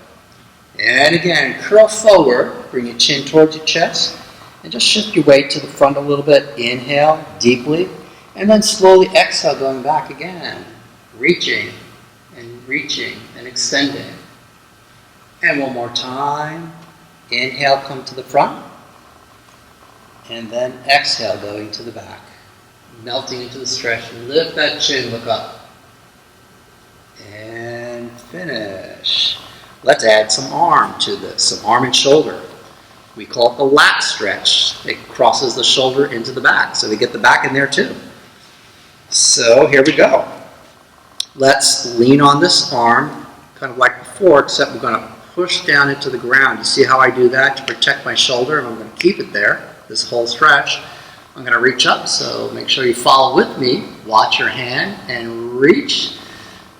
And again, curl forward, bring your chin towards your chest, and just shift your weight to the front a little bit. Inhale deeply, and then slowly exhale, going back again. Reaching and extending. And one more time. Inhale, come to the front, and then exhale, going to the back. Melting into the stretch. Lift that chin, look up. And finish. Let's add some arm to this, some arm and shoulder. We call it the lat stretch. It crosses the shoulder into the back, so we get the back in there too. So here we go. Let's lean on this arm, kind of like before, except we're going to push down into the ground. You see how I do that to protect my shoulder, and I'm going to keep it there, this whole stretch. I'm going to reach up, so make sure you follow with me. Watch your hand and reach.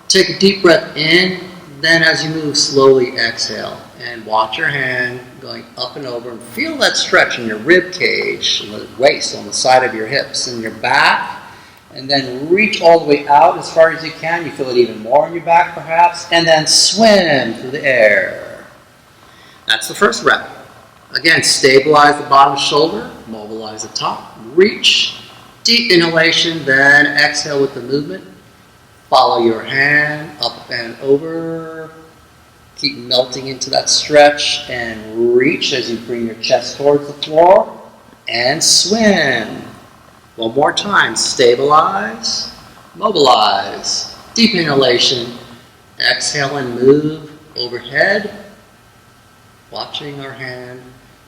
Take a deep breath in, then as you move, slowly exhale. And watch your hand going up and over, and feel that stretch in your rib cage, and the waist on the side of your hips, and your back. And then reach all the way out as far as you can. You feel it even more in your back perhaps. And then swim through the air. That's the first rep. Again, stabilize the bottom shoulder, mobilize the top, reach, deep inhalation, then exhale with the movement. Follow your hand up and over. Keep melting into that stretch and reach as you bring your chest towards the floor and swim. One more time. Stabilize, mobilize, deep inhalation, exhale and move overhead. Watching our hand,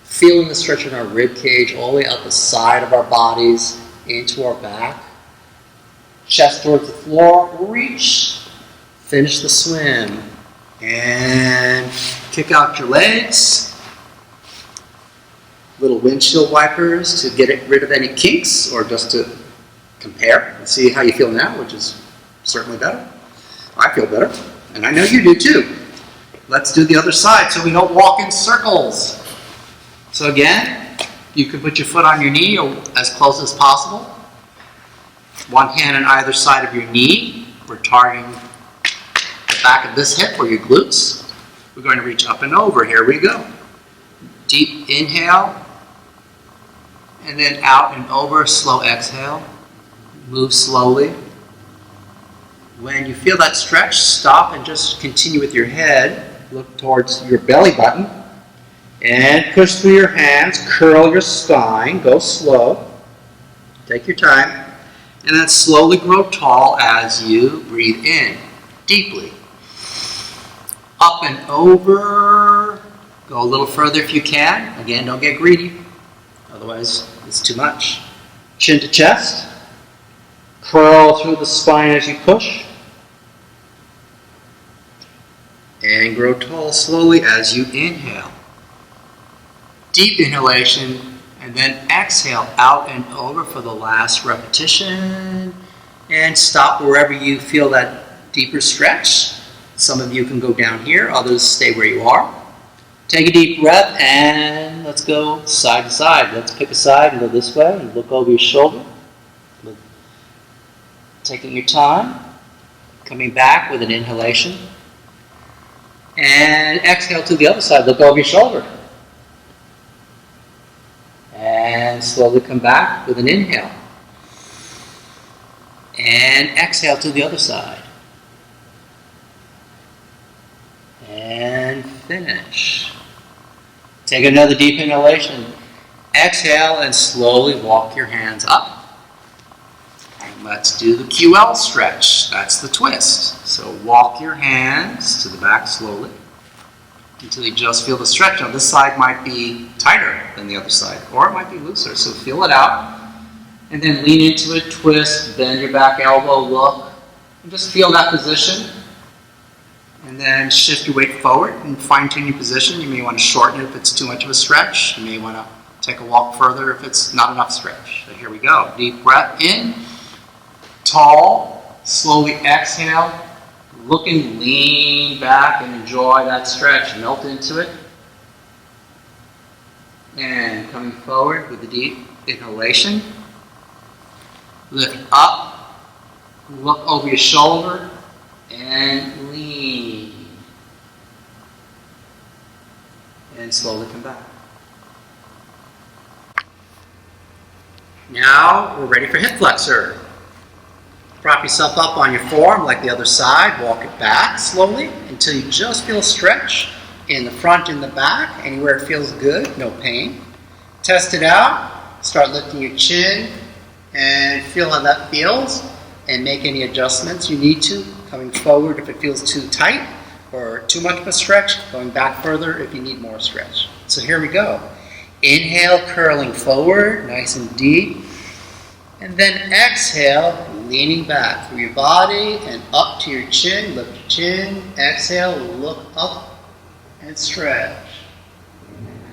feeling the stretch in our rib cage all the way out the side of our bodies into our back. Chest towards the floor, reach, finish the swim, and kick out your legs. Little windshield wipers to get rid of any kinks, or just to compare and see how you feel now, which is certainly better. I feel better, and I know you do too. Let's do the other side so we don't walk in circles. So again, you can put your foot on your knee or as close as possible. One hand on either side of your knee. We're targeting the back of this hip or your glutes. We're going to reach up and over. Here we go. Deep inhale. And then out and over. Slow exhale. Move slowly. When you feel that stretch, stop and just continue with your head. Look towards your belly button. And push through your hands. Curl your spine. Go slow. Take your time. And then slowly grow tall as you breathe in deeply. Up and over. Go a little further if you can. Again, don't get greedy. Otherwise, it's too much. Chin to chest. Curl through the spine as you push. And grow tall slowly as you inhale. Deep inhalation. And then exhale out and over for the last repetition. And stop wherever you feel that deeper stretch. Some of you can go down here, others stay where you are. Take a deep breath and let's go side to side. Let's pick a side and go this way and look over your shoulder. Taking your time, coming back with an inhalation. And exhale to the other side, look over your shoulder. And slowly come back with an inhale. And exhale to the other side. And finish. Take another deep inhalation. Exhale and slowly walk your hands up. And let's do the QL stretch. That's the twist. So walk your hands to the back slowly until you just feel the stretch. Now this side might be tighter than the other side, or it might be looser. So feel it out. And then lean into it, twist, bend your back elbow, look. And just feel that position. And then shift your weight forward and fine-tune your position. You may want to shorten it if it's too much of a stretch. You may want to take a walk further if it's not enough stretch. So here we go. Deep breath in. Tall. Slowly exhale. Look and lean back and enjoy that stretch. Melt into it. And coming forward with a deep inhalation. Lift up. Look over your shoulder. And lean. And slowly come back. Now we're ready for hip flexor. Prop yourself up on your forearm like the other side. Walk it back slowly until you just feel a stretch in the front and the back. Anywhere it feels good, no pain. Test it out. Start lifting your chin and feel how that feels. And make any adjustments you need to. Coming forward if it feels too tight or too much of a stretch. Going back further if you need more stretch. So here we go. Inhale, curling forward, nice and deep. And then exhale, leaning back through your body and up to your chin. Lift your chin. Exhale, look up and stretch.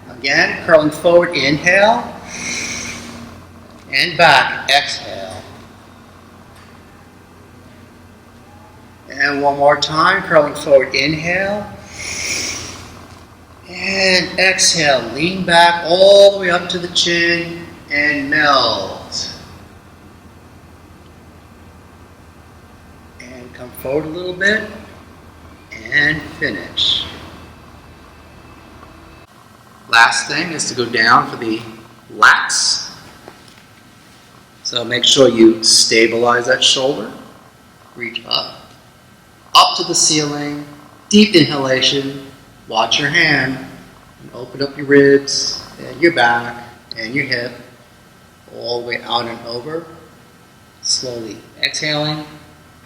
Again, curling forward, inhale. And back, exhale. And one more time, curling forward, inhale. And exhale, lean back all the way up to the chin and melt. And come forward a little bit and finish. Last thing is to go down for the lats. So make sure you stabilize that shoulder. Reach up to the ceiling, deep inhalation. Watch your hand and open up your ribs and your back and your hip all the way out and over. Slowly exhaling.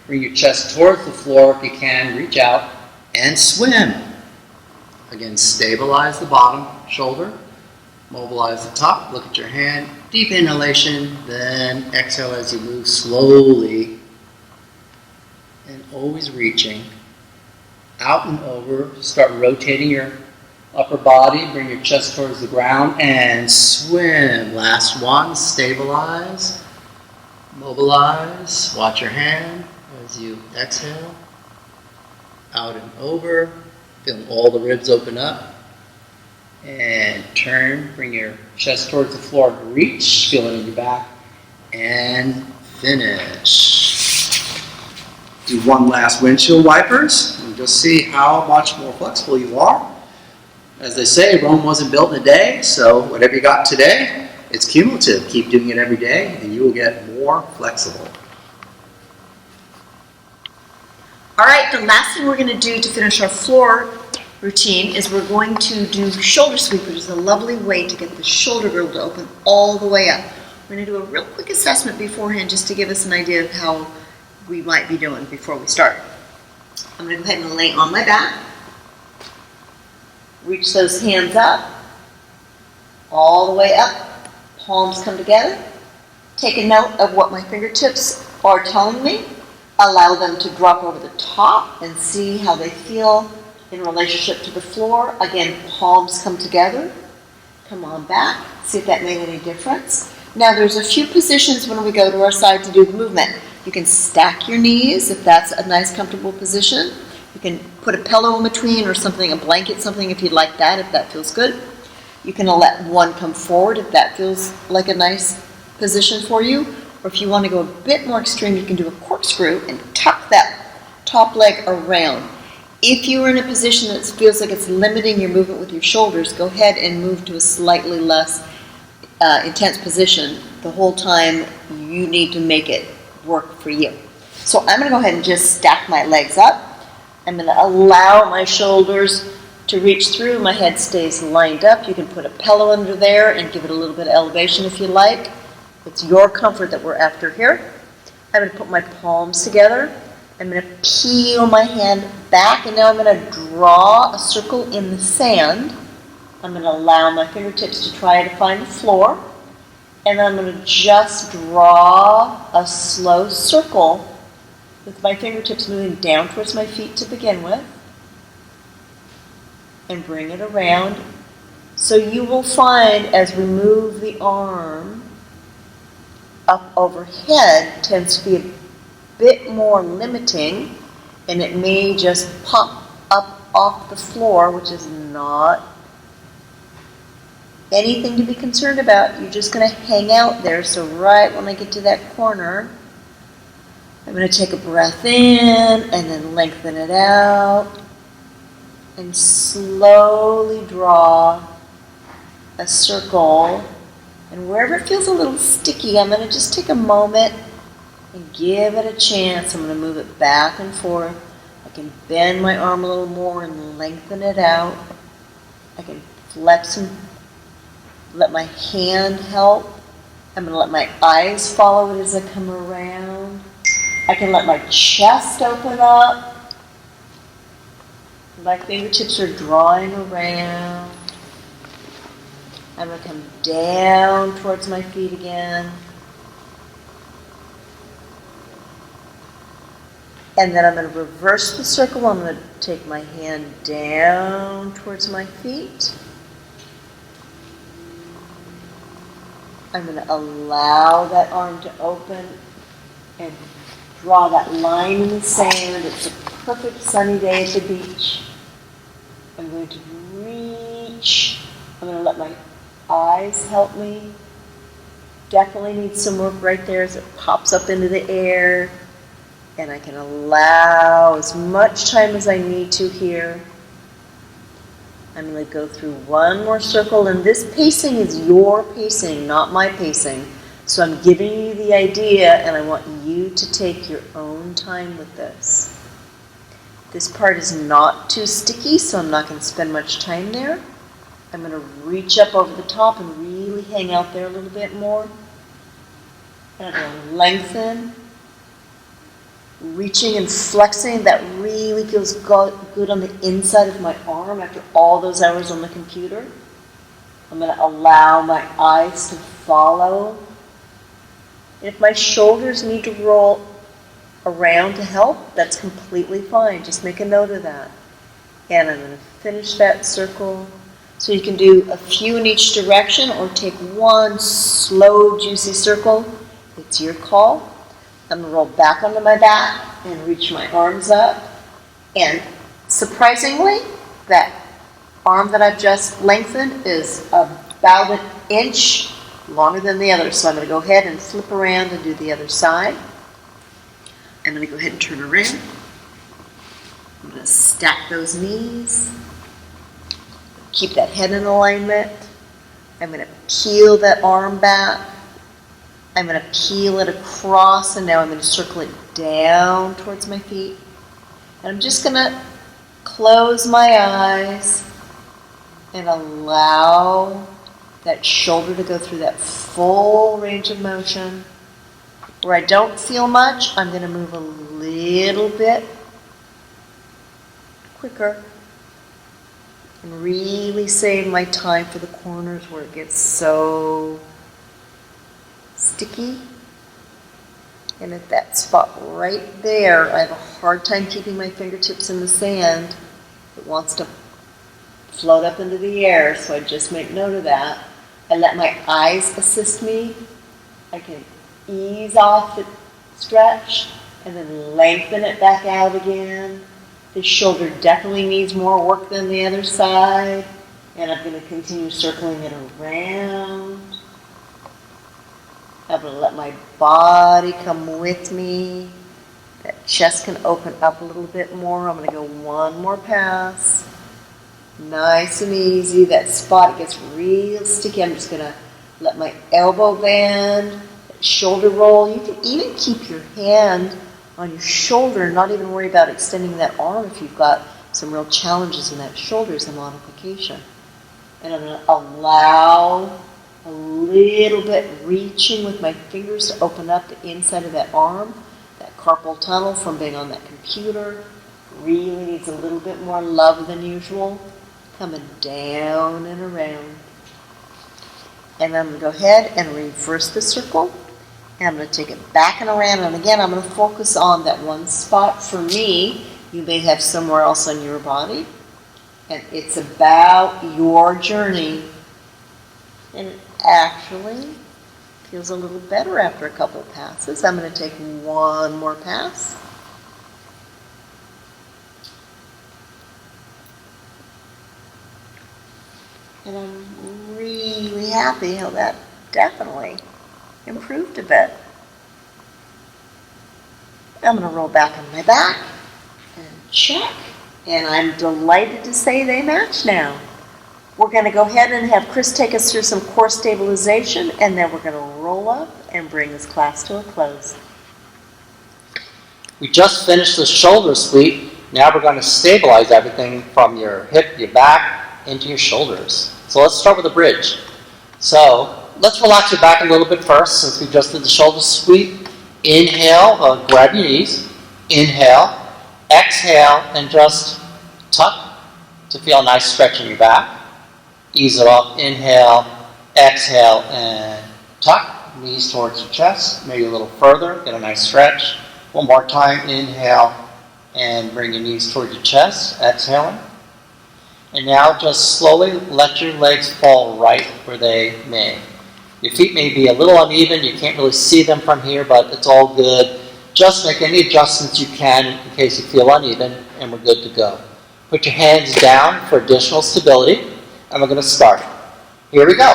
Bring your chest towards the floor if you can. Reach out and swim. Again, stabilize the bottom shoulder. Mobilize the top. Look at your hand. Deep inhalation. Then exhale as you move slowly. And always reaching out and over. Start rotating your upper body. Bring your chest towards the ground and swim. Last one. Stabilize. Mobilize. Watch your hand as you exhale. Out and over. Feeling all the ribs open up. And turn. Bring your chest towards the floor. Reach. Feel it in your back. And finish. Do one last windshield wipers and just see how much more flexible you are. As they say, Rome wasn't built in a day, so whatever you got today, it's cumulative. Keep doing it every day and you will get more flexible. All right, the last thing we're going to do to finish our floor routine is we're going to do shoulder sweep, which is a lovely way to get the shoulder girdle to open all the way up. We're going to do a real quick assessment beforehand just to give us an idea of how we might be doing before we start. I'm going to go ahead and lay on my back. Reach those hands up, all the way up. Palms come together. Take a note of what my fingertips are telling me. Allow them to drop over the top and see how they feel in relationship to the floor. Again, palms come together. Come on back. See if that made any difference. Now there's a few positions when we go to our side to do the movement. You can stack your knees if that's a nice comfortable position. You can put a pillow in between or something, a blanket, something if you'd like that, if that feels good. You can let one come forward if that feels like a nice position for you. Or if you want to go a bit more extreme, you can do a corkscrew and tuck that top leg around. If you are in a position that feels like it's limiting your movement with your shoulders, go ahead and move to a slightly less intense position. The whole time you need to make it work for you. So I'm going to go ahead and just stack my legs up. I'm going to allow my shoulders to reach through. My head stays lined up. You can put a pillow under there and give it a little bit of elevation if you like. It's your comfort that we're after here. I'm going to put my palms together. I'm going to peel my hand back, and now I'm going to draw a circle in the sand. I'm going to allow my fingertips to try to find the floor. And then I'm going to just draw a slow circle with my fingertips moving down towards my feet to begin with, and bring it around. So you will find as we move the arm up overhead tends to be a bit more limiting, and it may just pop up off the floor, which is not anything to be concerned about. You're just going to hang out there. So right when I get to that corner, I'm going to take a breath in and then lengthen it out and slowly draw a circle. And wherever it feels a little sticky, I'm going to just take a moment and give it a chance. I'm going to move it back and forth. I can bend my arm a little more and lengthen it out. I can flex and let my hand help. I'm going to let my eyes follow it as I come around. I can let my chest open up. My fingertips are drawing around. I'm going to come down towards my feet again. And then I'm going to reverse the circle. I'm going to take my hand down towards my feet. I'm going to allow that arm to open and draw that line in the sand. It's a perfect sunny day at the beach. I'm going to reach. I'm going to let my eyes help me. Definitely need some work right there as it pops up into the air. And I can allow as much time as I need to here. I'm going to go through one more circle, and this pacing is your pacing, not my pacing. So I'm giving you the idea, and I want you to take your own time with this. This part is not too sticky, so I'm not going to spend much time there. I'm going to reach up over the top and really hang out there a little bit more. And I'm going to lengthen. Reaching and flexing, that really feels good on the inside of my arm after all those hours on the computer. I'm going to allow my eyes to follow. And if my shoulders need to roll around to help, that's completely fine. Just make a note of that. And I'm going to finish that circle. So you can do a few in each direction or take one slow, juicy circle. It's your call. I'm going to roll back onto my back and reach my arms up. And surprisingly, that arm that I've just lengthened is about an inch longer than the other. So I'm going to go ahead and flip around and do the other side. I'm going to go ahead and turn around. I'm going to stack those knees. Keep that head in alignment. I'm going to peel that arm back. I'm going to peel it across, and now I'm going to circle it down towards my feet. And I'm just going to close my eyes and allow that shoulder to go through that full range of motion. Where I don't feel much, I'm going to move a little bit quicker and really save my time for the corners where it gets so sticky. And at that spot right there, I have a hard time keeping my fingertips in the sand. It wants to float up into the air, so I just make note of that. I let my eyes assist me. I can ease off the stretch and then lengthen it back out again. The shoulder definitely needs more work than the other side, and I'm going to continue circling it around. I'm going to let my body come with me. That chest can open up a little bit more. I'm going to go one more pass. Nice and easy. That spot gets real sticky. I'm just going to let my elbow bend, shoulder roll. You can even keep your hand on your shoulder and not even worry about extending that arm if you've got some real challenges in that shoulder as a modification. And I'm going to allow a little bit reaching with my fingers to open up the inside of that arm. That carpal tunnel from being on that computer really needs a little bit more love than usual. Coming down and around. And I'm going to go ahead and reverse the circle. And I'm going to take it back and around. And again, I'm going to focus on that one spot. For me, you may have somewhere else on your body. And it's about your journey. And it actually feels a little better after a couple of passes. I'm going to take one more pass. And I'm really happy how that definitely improved a bit. I'm going to roll back on my back and check. And I'm delighted to say they match now. We're going to go ahead and have Chris take us through some core stabilization, and then we're going to roll up and bring this class to a close. We just finished the shoulder sweep. Now we're going to stabilize everything from your hip, your back, into your shoulders. So let's start with a bridge. So let's relax your back a little bit first, since we just did the shoulder sweep. Inhale, grab your knees. Inhale. Exhale, and just tuck to feel a nice stretch in your back. Ease it up. Inhale, exhale, and tuck. Knees towards your chest. Maybe a little further. Get a nice stretch. One more time. Inhale, and bring your knees towards your chest. Exhaling. And now just slowly let your legs fall right where they may. Your feet may be a little uneven. You can't really see them from here, but it's all good. Just make any adjustments you can in case you feel uneven, and we're good to go. Put your hands down for additional stability, and we're going to start. Here we go.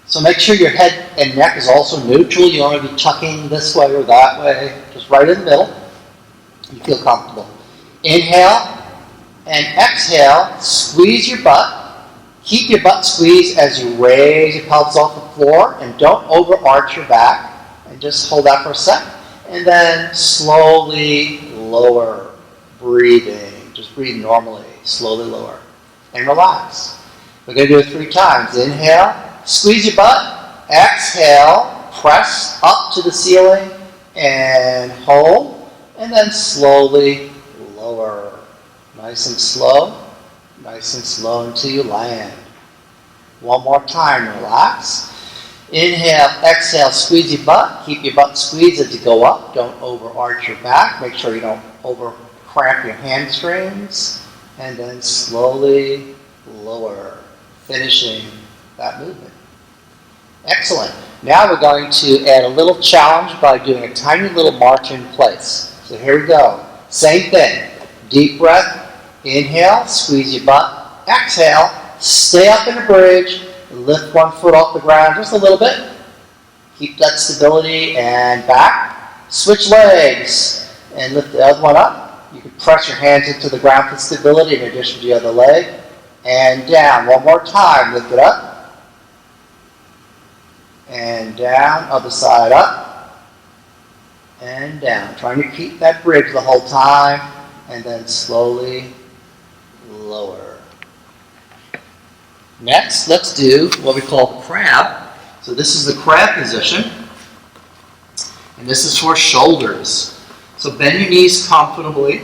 So make sure your head and neck is also neutral. You don't want to be tucking this way or that way. Just right in the middle. You feel comfortable. Inhale and exhale. Squeeze your butt. Keep your butt squeezed as you raise your pelvis off the floor, and don't overarch your back. And just hold that for a second. And then slowly lower, breathing. Just breathe normally, slowly lower. And relax. We're going to do it 3 times. Inhale, squeeze your butt. Exhale, press up to the ceiling and hold. And then slowly lower. Nice and slow until you land. One more time, relax. Inhale, exhale, squeeze your butt. Keep your butt squeezed as you go up. Don't overarch your back. Make sure you don't over cramp your hamstrings. And then slowly lower, finishing that movement. Excellent. Now we're going to add a little challenge by doing a tiny little march in place. So here we go. Same thing. Deep breath. Inhale, squeeze your butt. Exhale, stay up in a bridge. Lift one foot off the ground just a little bit. Keep that stability and back. Switch legs and lift the other one up. You can press your hands into the ground for stability in addition to the other leg. And down. One more time. Lift it up. And down. Other side up. And down. Trying to keep that bridge the whole time. And then slowly lower. Next, let's do what we call crab. So this is the crab position. And this is for shoulders. So bend your knees comfortably.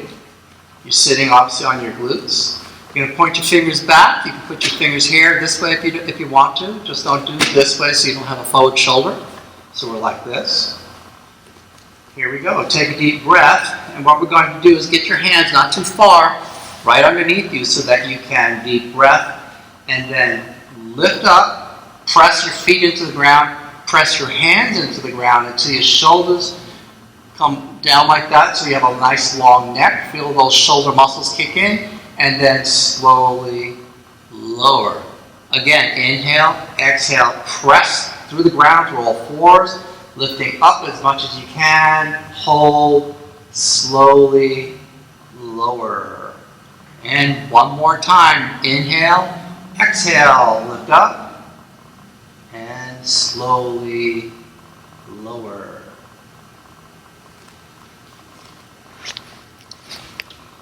You're sitting obviously on your glutes. You're going to point your fingers back. You can put your fingers here this way if you want to. Just don't do it this way so you don't have a forward shoulder. So we're like this. Here we go. Take a deep breath. And what we're going to do is get your hands not too far, right underneath you so that you can deep breath. And then lift up, press your feet into the ground, press your hands into the ground until your shoulders come down like that so you have a nice long neck. Feel those shoulder muscles kick in, and then slowly lower. Again, inhale, exhale, press through the ground through all fours, lifting up as much as you can, hold, slowly lower. And one more time, inhale, exhale, lift up, and slowly lower.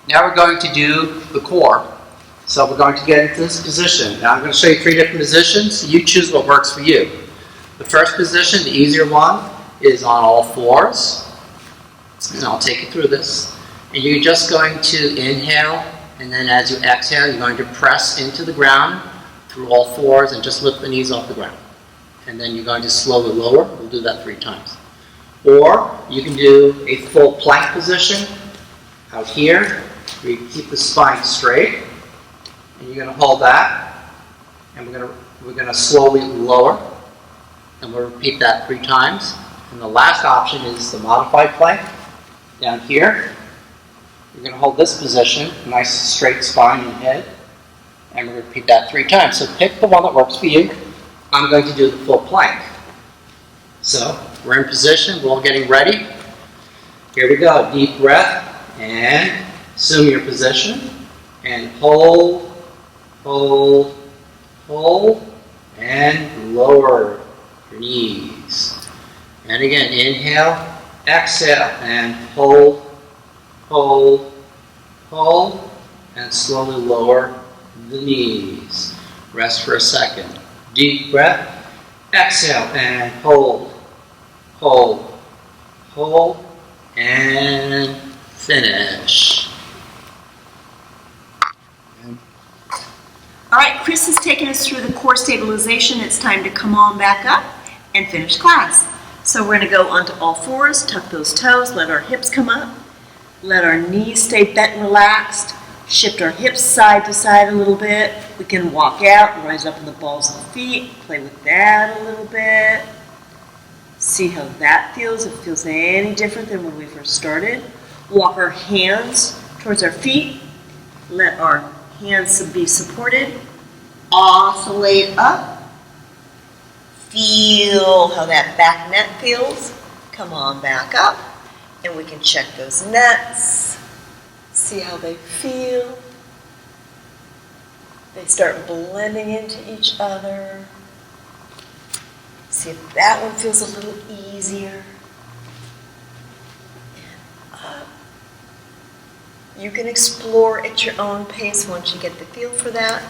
Now we're going to do the core. So we're going to get into this position. Now I'm going to show you 3 different positions. You choose what works for you. The first position, the easier one, is on all fours. And I'll take you through this. And you're just going to inhale, and then as you exhale, you're going to press into the ground through all fours and just lift the knees off the ground. And then you're going to slowly lower. We'll do that 3 times. Or you can do a full plank position out here, where you keep the spine straight, and you're going to hold that, and we're going to slowly lower, and we'll repeat that 3 times. And the last option is the modified plank down here. You're going to hold this position, nice straight spine and head, and we'll repeat that 3 times. So pick the one that works for you. I'm going to do the full plank. So we're in position, we're all getting ready. Here we go, deep breath, and assume your position, and hold, hold, hold, and lower your knees. And again, inhale, exhale, and hold, hold, hold, and slowly lower the knees. Rest for a second. Deep breath, exhale, and hold, hold, hold, and finish. All right, Chris has taken us through the core stabilization. It's time to come on back up and finish class. So we're going to go onto all fours, tuck those toes, let our hips come up, let our knees stay bent and relaxed, shift our hips side to side a little bit. We can walk out, rise up in the balls of the feet, play with that a little bit. See how that feels, if it feels any different than when we first started. Walk our hands towards our feet, let our hands be supported, oscillate up. Feel how that back net feels. Come on back up, and we can check those nets. See how they feel. They start blending into each other. See if that one feels a little easier. And up. You can explore at your own pace once you get the feel for that.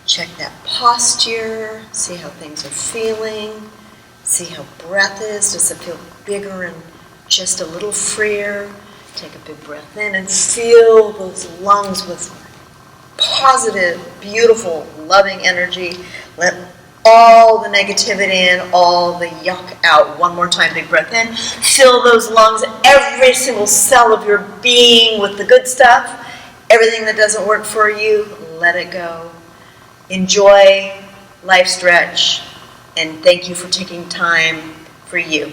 Check that posture, see how things are feeling, see how breath is. Does it feel bigger and just a little freer? Take a big breath in and fill those lungs with positive, beautiful, loving energy. Let all the negativity in, all the yuck out. One more time, big breath in. Fill those lungs, every single cell of your being with the good stuff. Everything that doesn't work for you, let it go. Enjoy LifeStretch, and thank you for taking time for you.